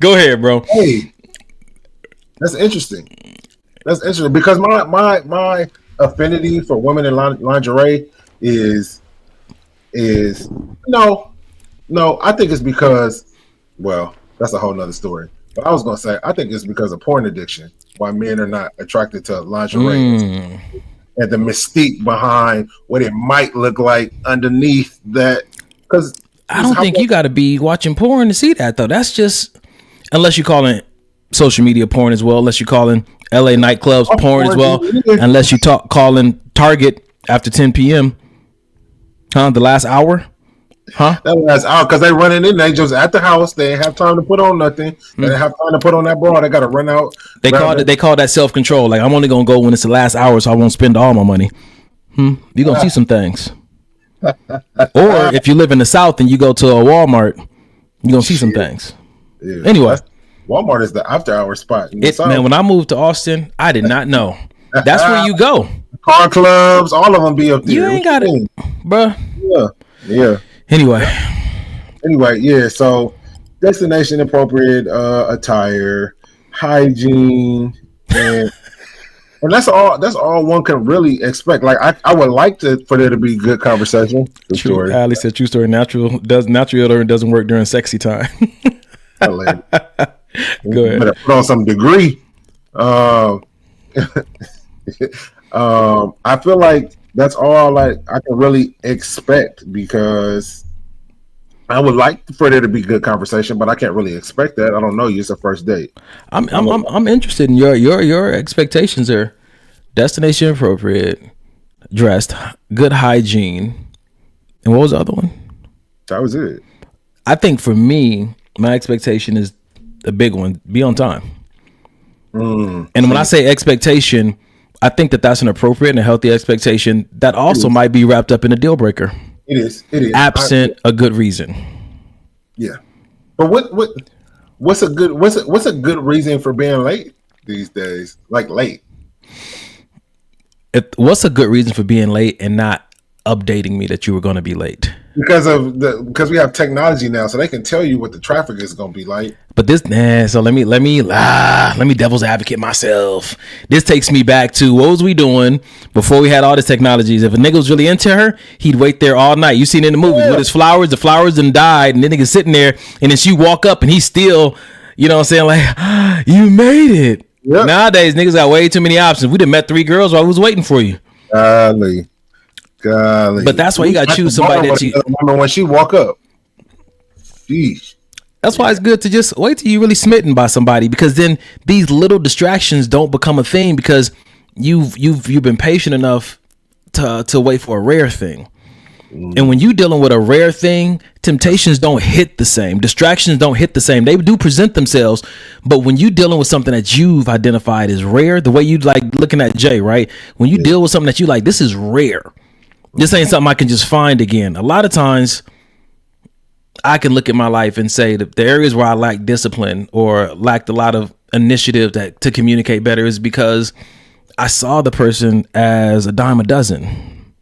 Go ahead, bro.
Hey, that's interesting. That's interesting because my affinity for women in lingerie is no. I think it's because, well, that's a whole nother story. But I was gonna say I think it's because of porn addiction why men are not attracted to lingerie. And the mystique behind what it might look like underneath that. Because
I don't think you got to be watching porn to see that, though. That's just, unless you're calling social media porn as well, unless you're calling LA nightclubs porn as well, unless you calling Target after 10 p.m. The last hour. Huh?
That last hour because they running in. They just at the house. They ain't have time to put on nothing. They didn't have time to put on that bra. They got to run out.
They call that self control. Like I'm only gonna go when it's the last hour, so I won't spend all my money. You gonna see some things. Or if you live in the South and you go to a Walmart, you gonna see some things.
Yeah.
Anyway,
Walmart is the after hour spot.
Man, when I moved to Austin, I did not know. That's where you go.
Car clubs, all of them be up there.
You ain't got it, bruh.
Yeah.
Anyway,
yeah. So, destination appropriate attire, hygiene, and that's all. That's all one can really expect. Like I would like for there to be good conversation.
True. Ali said, "True story. Natural deodorant doesn't work during sexy time."
Go ahead.
Better
put on some degree. I feel like that's all I can really expect because I would like for there to be good conversation, but I can't really expect that. I don't know you. It's a first date.
I'm interested in your expectations are destination appropriate, dressed, good hygiene, and what was the other one?
That was it.
I think for me, my expectation is a big one: be on time. And when I say expectation, I think that's an appropriate and a healthy expectation that also might be wrapped up in a deal breaker.
It is.
Absent a good reason.
Yeah. But what's a good reason for being late these days? Like late.
What's a good reason for being late and not updating me that you were going to be late?
Because we have technology now, so they can tell you what the traffic is going to be like.
But so let me devil's advocate myself. This takes me back to what was we doing before we had all this technologies. If a nigga was really into her, he'd wait there all night. You seen it in the movies with his flowers. The flowers done died, and the nigga sitting there, and then she walk up, and he's still, you know what I'm saying, like, you made it. Yep. Nowadays, niggas got way too many options. We done met 3 girls while we was waiting for you.
Golly.
But that's why you got to choose somebody that you.
When she walk up, sheesh.
That's why it's good to just wait till you really smitten by somebody, because then these little distractions don't become a thing because you've been patient enough to wait for a rare thing. And when you're dealing with a rare thing, temptations don't hit the same. Distractions don't hit the same. They do present themselves, but when you're dealing with something that you've identified as rare, the way you like looking at Jay, right? When you deal with something that you like, this is rare. This ain't something I can just find again. A lot of times I can look at my life and say that the areas where I lack discipline or lacked a lot of initiative to communicate better is because I saw the person as a dime a dozen.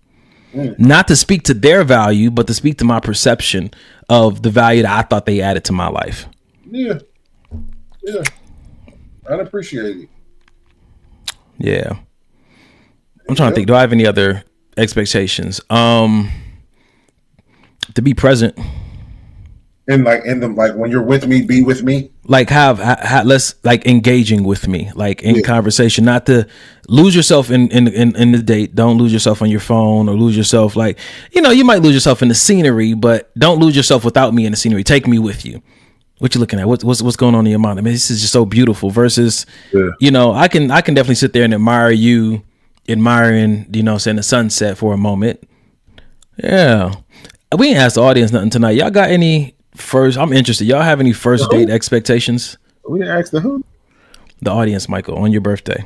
Not to speak to their value, but to speak to my perception of the value that I thought they added to my life.
Yeah. I'd appreciate it.
Yeah. I'm trying to think. Do I have any other expectations? To be present.
And like when you're with me, be with me.
Like have less like engaging with me, like in conversation, not to lose yourself in the date. Don't lose yourself on your phone or lose yourself like, you know, you might lose yourself in the scenery, but don't lose yourself without me in the scenery. Take me with you. What you looking at? What's going on in your mind? I mean, this is just so beautiful versus, you know, I can definitely sit there and admire you, admiring, you know, saying the sunset for a moment. Yeah. We ain't asked the audience nothing tonight. Y'all got any first? I'm interested. Y'all have any first date expectations?
We didn't ask the who?
The audience, Michael, on your birthday.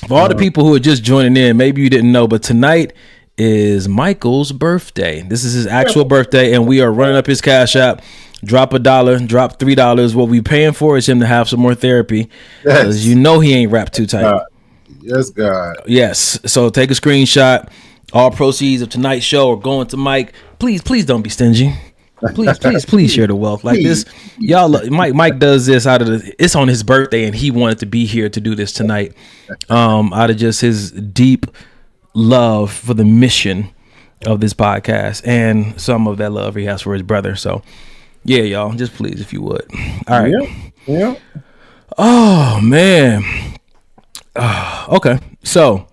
For all the people who are just joining in, maybe you didn't know, but tonight is Michael's birthday. This is his actual birthday, and we are running up his Cash App. Drop $1, drop $3. What we paying for is him to have some more therapy, because you know he ain't wrapped too tight.
Yes, God.
Yes. So take a screenshot. All proceeds of tonight's show are going to Mike. Please don't be stingy. Please share the wealth like this. Y'all, Mike does this it's on his birthday, and he wanted to be here to do this tonight. Out of just his deep love for the mission of this podcast and some of that love he has for his brother. So yeah, y'all, just please, if you would. All right.
Yeah.
Oh man. Okay. So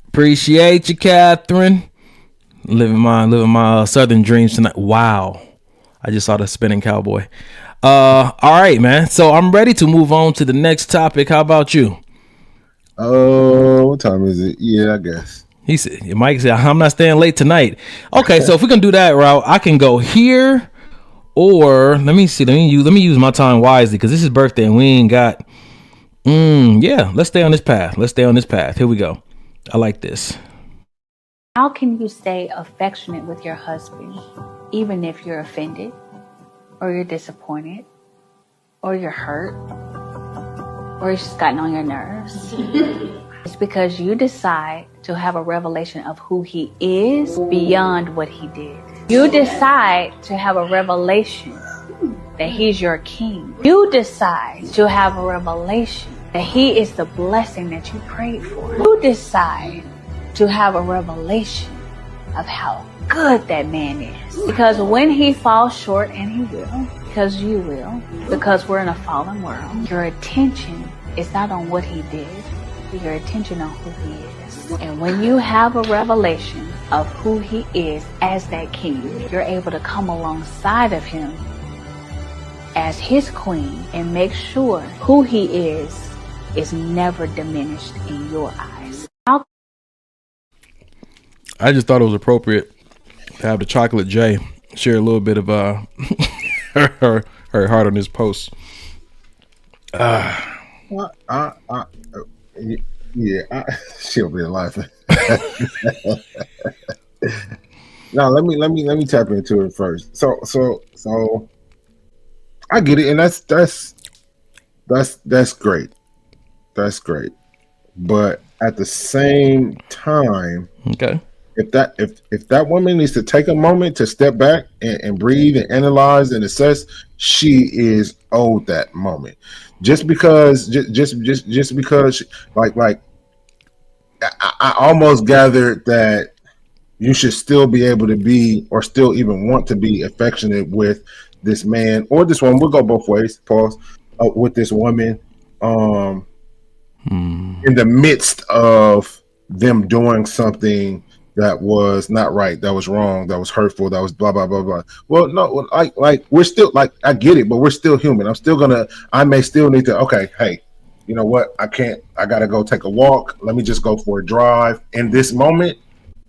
appreciate you, Catherine. Living my southern dreams tonight. Wow. I just saw the spinning cowboy. All right, man. So I'm ready to move on to the next topic. How about you?
Oh, what time is it? Yeah, I guess.
He said, Mike said, I'm not staying late tonight. Okay, so if we can do that route, I can go here, or let me see. Let me use my time wisely because this is birthday and we ain't got. Yeah, let's stay on this path. Here we go. I like this.
How can you stay affectionate with your husband, even if you're offended, or you're disappointed, or you're hurt, or it's just gotten on your nerves? It's because you decide to have a revelation of who he is beyond what he did. You decide to have a revelation that he's your king. You decide to have a revelation that he is the blessing that you prayed for. You decide to have a revelation of how good that man is. Because when he falls short, and he will, because you will, because we're in a fallen world, your attention is not on what he did, but your attention on who he is. And when you have a revelation of who he is as that king, you're able to come alongside of him as his queen and make sure who he is never diminished in your eyes.
I just thought it was appropriate to have the Chocolate J share a little bit of her heart on this post.
She'll be laughing. Now let me tap into it first. So I get it, and that's great. That's great. But at the same time,
okay,
if that woman needs to take a moment to step back and breathe and analyze and assess, she is owed that moment. Just because like I almost gathered that you should still be able to be, or still even want to be, affectionate with this man or this woman. We'll go both ways. Pause. With this woman, in the midst of them doing something that was not right, that was wrong, that was hurtful, that was blah blah blah blah. Well, no, like we're still, like, I get it, but we're still human. I may still need to. Okay, hey, you know what? I gotta go take a walk. Let me just go for a drive. In this moment,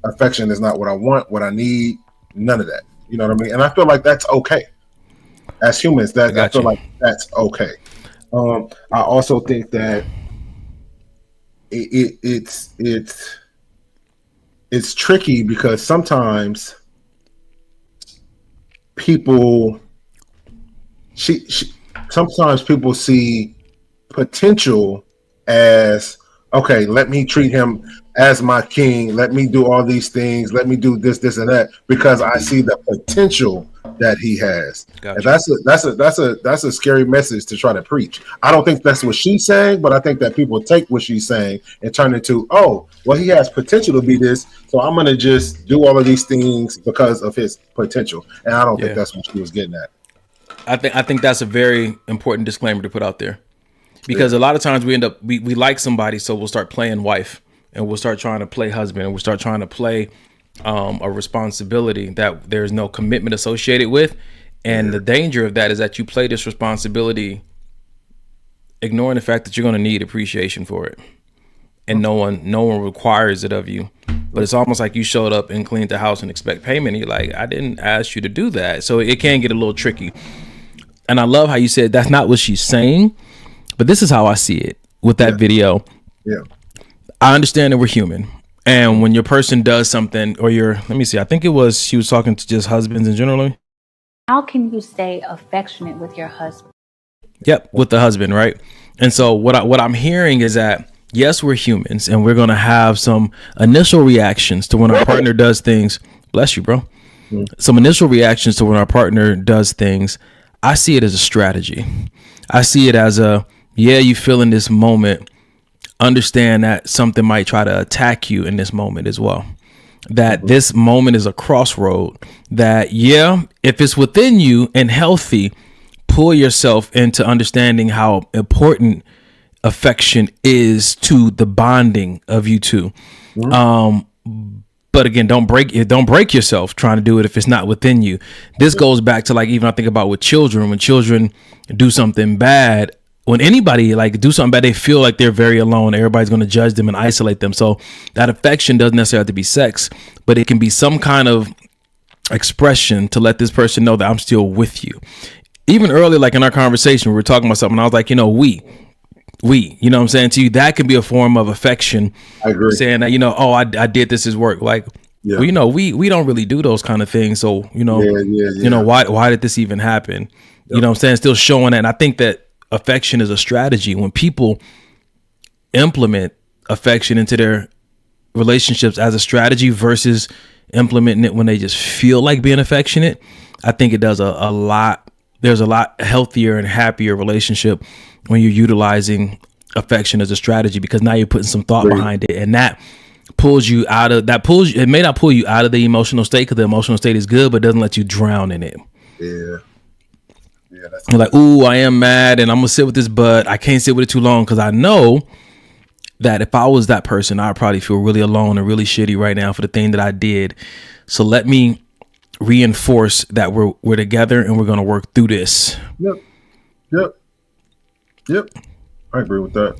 affection is not what I want, what I need. None of that. You know what I mean? And I feel like that's okay. As humans, I feel like that's okay. I also think that it's tricky because sometimes people see potential as, okay, let me treat him as my king, let me do all these things, let me do this and that, because I see the potential that he has. Gotcha. And that's a scary message to try to preach. I don't think that's what she's saying, but I think that people take what she's saying and turn it to, oh, well, he has potential to be this, so I'm going to just do all of these things because of his potential. And I don't think that's what she was getting at.
I think that's a very important disclaimer to put out there, because a lot of times we end up, we like somebody, so we'll start playing wife, and we'll start trying to play husband, and we'll start trying to play a responsibility that there's no commitment associated with. And the danger of that is that you play this responsibility ignoring the fact that you're going to need appreciation for it, and no one requires it of you. But it's almost like you showed up and cleaned the house and expect payment, and you're like, I didn't ask you to do that. So it can get a little tricky. And I love how you said that's not what she's saying, but this is how I see it with that video.
Yeah,
I understand that we're human. And when your person does something, or let me see, I think she was talking to just husbands in general.
How can you stay affectionate with your husband?
Yep, with the husband, right? And so what I'm hearing is that, yes, we're humans, and we're going to have some initial reactions to when our partner does things. Bless you, bro. Some initial reactions to when our partner does things. I see it as a strategy. I see it as you feel in this moment, understand that something might try to attack you in this moment as well. That this moment is a crossroad, that if it's within you and healthy, pull yourself into understanding how important affection is to the bonding of you two. But again, don't break yourself trying to do it if it's not within you. This goes back to, like, even I think about with children, when children do something bad, when anybody like do something bad, they feel like they're very alone. Everybody's going to judge them and isolate them. So that affection doesn't necessarily have to be sex, but it can be some kind of expression to let this person know that I'm still with you. Even earlier, like in our conversation, we were talking about something. I was like, you know, we, you know what I'm saying to you, that can be a form of affection.
I agree.
Saying that, you know, oh, I did this as work. Like,
Yeah.
well, you know, we don't really do those kind of things. So, you know, you know, why did this even happen? You know what I'm saying? Still showing that. And I think that affection is a strategy. When people implement affection into their relationships as a strategy versus implementing it when they just feel like being affectionate, I think it does a lot. There's a lot healthier and happier relationship when you're utilizing affection as a strategy, because now you're putting some thought behind it, and that pulls you out of that. It may not pull you out of the emotional state, because the emotional state is good, but doesn't let you drown in it.
Yeah.
You're like, ooh, I am mad and I'm gonna sit with this, but I can't sit with it too long, because I know that if I was that person, I'd probably feel really alone and really shitty right now for the thing that I did. So let me reinforce that we're together and we're gonna work through this.
Yep. I agree with that.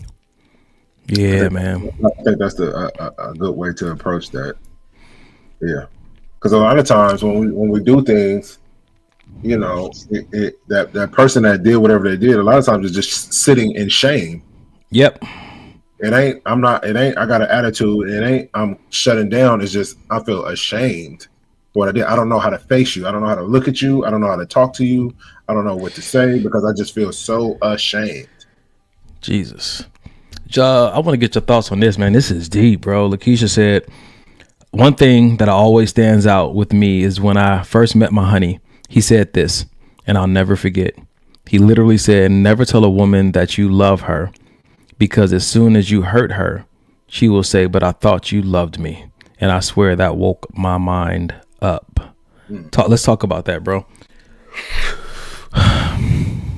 Yeah, man.
I think that's a good way to approach that. Yeah, because a lot of times when we do things, you know, that person that did whatever they did, a lot of times is just sitting in shame.
Yep.
I got an attitude. It ain't I'm shutting down. It's just I feel ashamed for what I did. I don't know how to face you. I don't know how to look at you. I don't know how to talk to you. I don't know what to say, because I just feel so ashamed.
Jesus. I want to get your thoughts on this, man. This is deep, bro. Lakeisha said, one thing that always stands out with me is when I first met my honey, he said this, and I'll never forget. He literally said, never tell a woman that you love her, because as soon as you hurt her, she will say, but I thought you loved me. And I swear that woke my mind up. Let's talk about that, bro.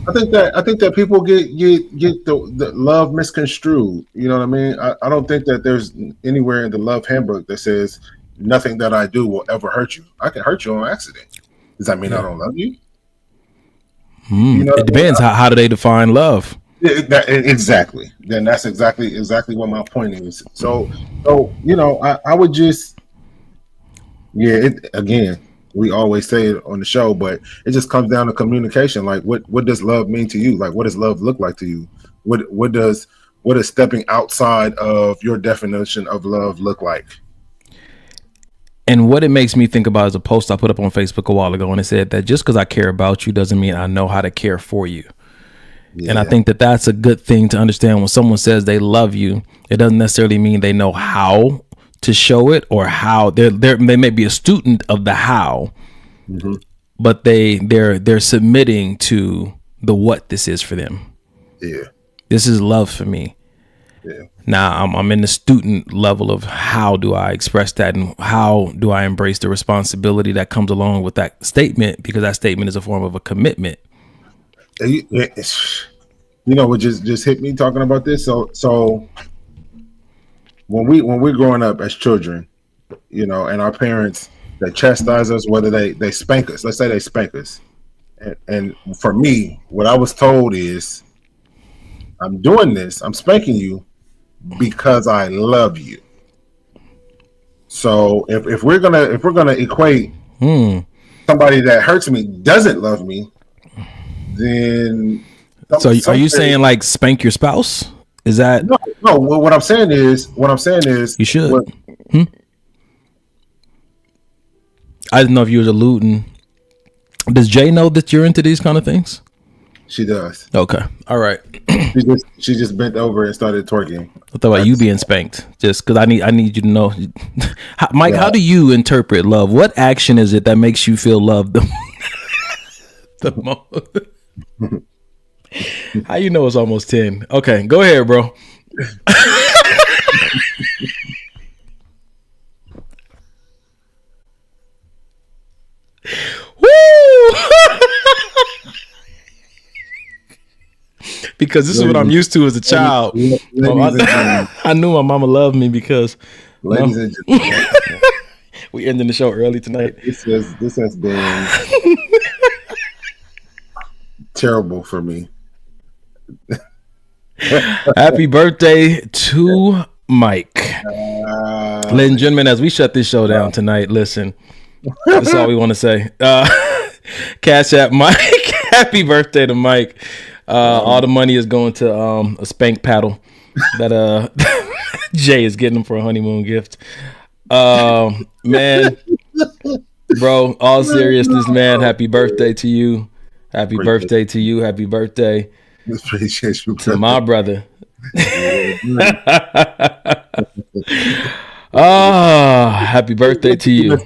I think that people get the love misconstrued. You know what I mean? I don't think that there's anywhere in the love handbook that says nothing that I do will ever hurt you. I can hurt you on accident. Does that mean I don't love you? You know,
it depends. How do they define love?
Exactly. Then that's exactly what my point is. So you know, I would just, again, we always say it on the show, but it just comes down to communication. Like, what does love mean to you? Like, what does love look like to you? What does stepping outside of your definition of love look like?
And what it makes me think about is a post I put up on Facebook a while ago, and it said that just because I care about you doesn't mean I know how to care for you. Yeah. And I think that that's a good thing to understand. When someone says they love you, it doesn't necessarily mean they know how to show it, or how they may be a student of the how, but they're submitting to the what this is for them.
Yeah,
this is love for me. Yeah. Now I'm in the student level of how do I express that, and how do I embrace the responsibility that comes along with that statement, because that statement is a form of a commitment.
You know what just hit me talking about this? So when we're growing up as children, you know, and our parents, they chastise us, whether they spank us. Let's say they spank us. And for me, what I was told is, I'm doing this, I'm spanking you because I love you. So if we're gonna equate somebody that hurts me doesn't love me, then
so are you saying like spank your spouse? Is that
no? What I'm saying is
you should. I didn't know if you was alluding. Does Jay know that you're into these kind of things?
She does.
Okay. All right.
She just bent over and started twerking.
I thought about you being spanked, just because I need you to know. Mike, how do you interpret love? What action is it that makes you feel loved the most? How you know it's almost 10? Okay, go ahead, bro. Woo! Because this is what I'm used to as a child. I knew my mama loved me because
ladies and gentlemen,
we ending the show early tonight.
This has been terrible for me.
Happy birthday to Mike. Ladies and gentlemen, as we shut this show down tonight, listen, that's all we want to say. Cash App Mike. Happy birthday to Mike. All the money is going to a spank paddle that Jay is getting him for a honeymoon gift. Man, bro, all seriousness, man, happy birthday to you. Happy birthday to you. Happy birthday to my brother. Happy birthday to you.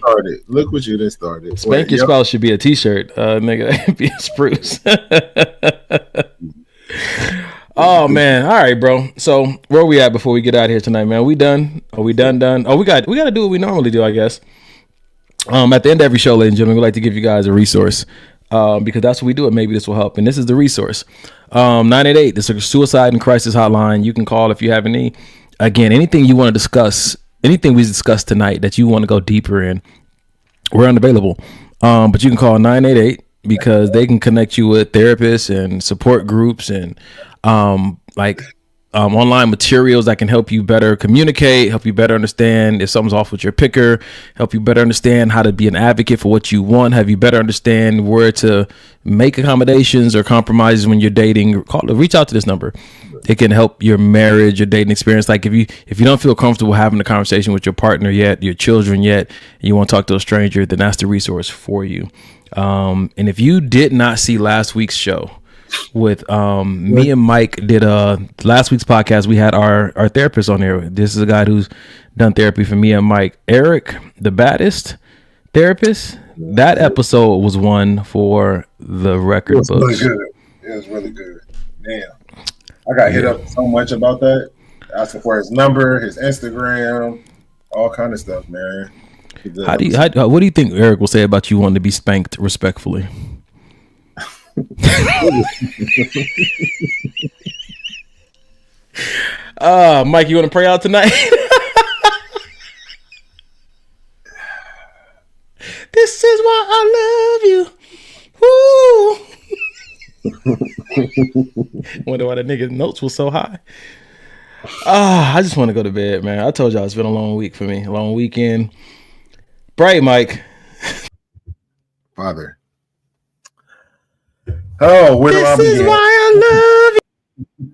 Look what you just started.
Spank your spouse should be a t-shirt, nigga. Be a spruce. Oh man, all right, bro. So where are we at before we get out of here tonight, man? We done? Are we done? Oh, we got to do what we normally do, I guess. At the end of every show, ladies and gentlemen, we like to give you guys a resource, because that's what we do. And maybe this will help. And this is the resource. 988. This is a suicide and crisis hotline. You can call if you have anything you want to discuss, anything we discussed tonight that you want to go deeper in. We're unavailable, but you can call 988 because they can connect you with therapists and support groups and online materials that can help you better communicate, help you better understand if something's off with your picker, help you better understand how to be an advocate for what you want, have you better understand where to make accommodations or compromises when you're dating. Reach out to this number. It can help your marriage, your dating experience. Like if you don't feel comfortable having a conversation with your partner yet, your children yet, and you want to talk to a stranger, then that's the resource for you. And if you did not see last week's show with me and Mike did last week's podcast, we had our therapist on there. This is a guy who's done therapy for me and Mike. Eric, the baddest therapist. That episode was one for the record books.
Really good. It was really good. Damn. I got hit up so much about that. Asking for his number, his Instagram, all kind of stuff, man.
What do you think Eric will say about you wanting to be spanked respectfully? Mike, you want to pray out tonight? This is why I love you. Woo. Wonder why the nigga's notes was so high. I just want to go to bed, man. I told y'all it's been a long week for me, a long weekend. Bright, Mike.
Father. Oh, where do I begin? This is why I love you.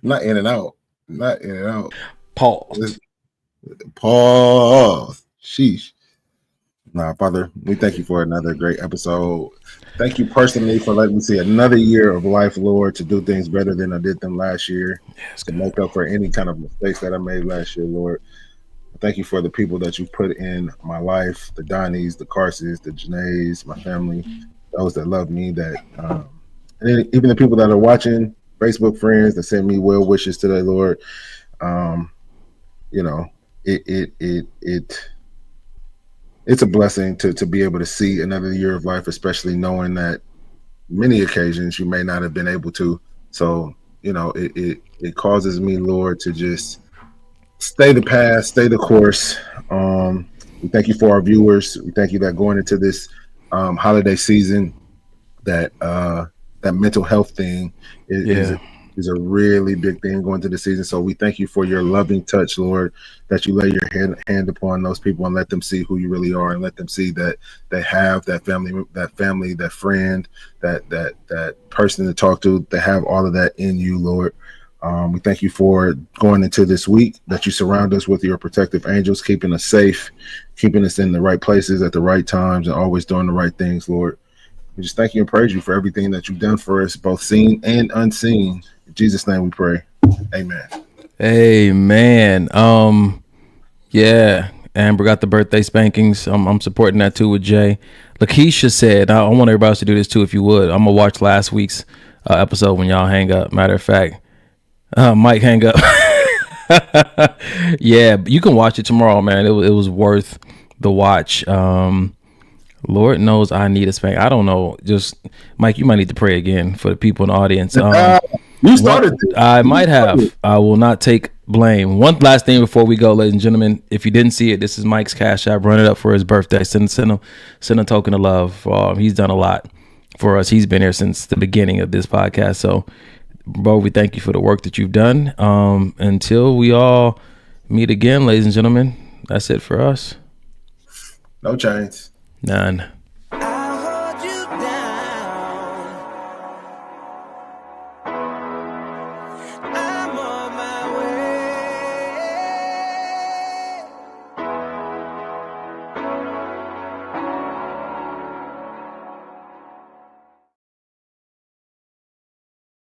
Not in and out. Not in and out.
Pause.
Sheesh. Nah, Father, we thank you for another great episode. Thank you personally for letting me see another year of life, Lord, to do things better than I did them last year, to make up for any kind of mistakes that I made last year, Lord. Thank you for the people that you put in my life, the Donnies, the Carses, the Janaes, my family, those that love me, that and even the people that are watching, Facebook friends that send me well wishes today, Lord. It's a blessing to be able to see another year of life, especially knowing that many occasions you may not have been able to. So, it causes me, Lord, to just stay the path, stay the course. We thank you for our viewers. We thank you that going into this holiday season, that mental health thing is a really big thing going into the season. So we thank you for your loving touch, Lord, that you lay your hand upon those people and let them see who you really are, and let them see that they have that family, that friend, that person to talk to. They have all of that in you, Lord. We thank you for going into this week, that you surround us with your protective angels, keeping us safe, keeping us in the right places at the right times, and always doing the right things, Lord. We just thank you and praise you for everything that you've done for us, both seen and unseen. In Jesus' name we pray. Amen.
Amen. Amber got the birthday spankings. I'm supporting that too with Jay. Lakeisha said, I want everybody else to do this too, if you would. I'm gonna watch last week's episode when y'all hang up. Matter of fact, Mike, hang up. Yeah, you can watch it tomorrow, man. It was worth the watch. Lord knows I need a spank. I don't know. Just Mike, you might need to pray again for the people in the audience.
You started this.
I might have. I will not take blame. One last thing before we go, ladies and gentlemen. If you didn't see it, this is Mike's Cash App. Run it up for his birthday. Send a token of love. He's done a lot for us. He's been here since the beginning of this podcast. So bro, we thank you for the work that you've done. Until we all meet again, ladies and gentlemen, that's it for us.
No chains.
None.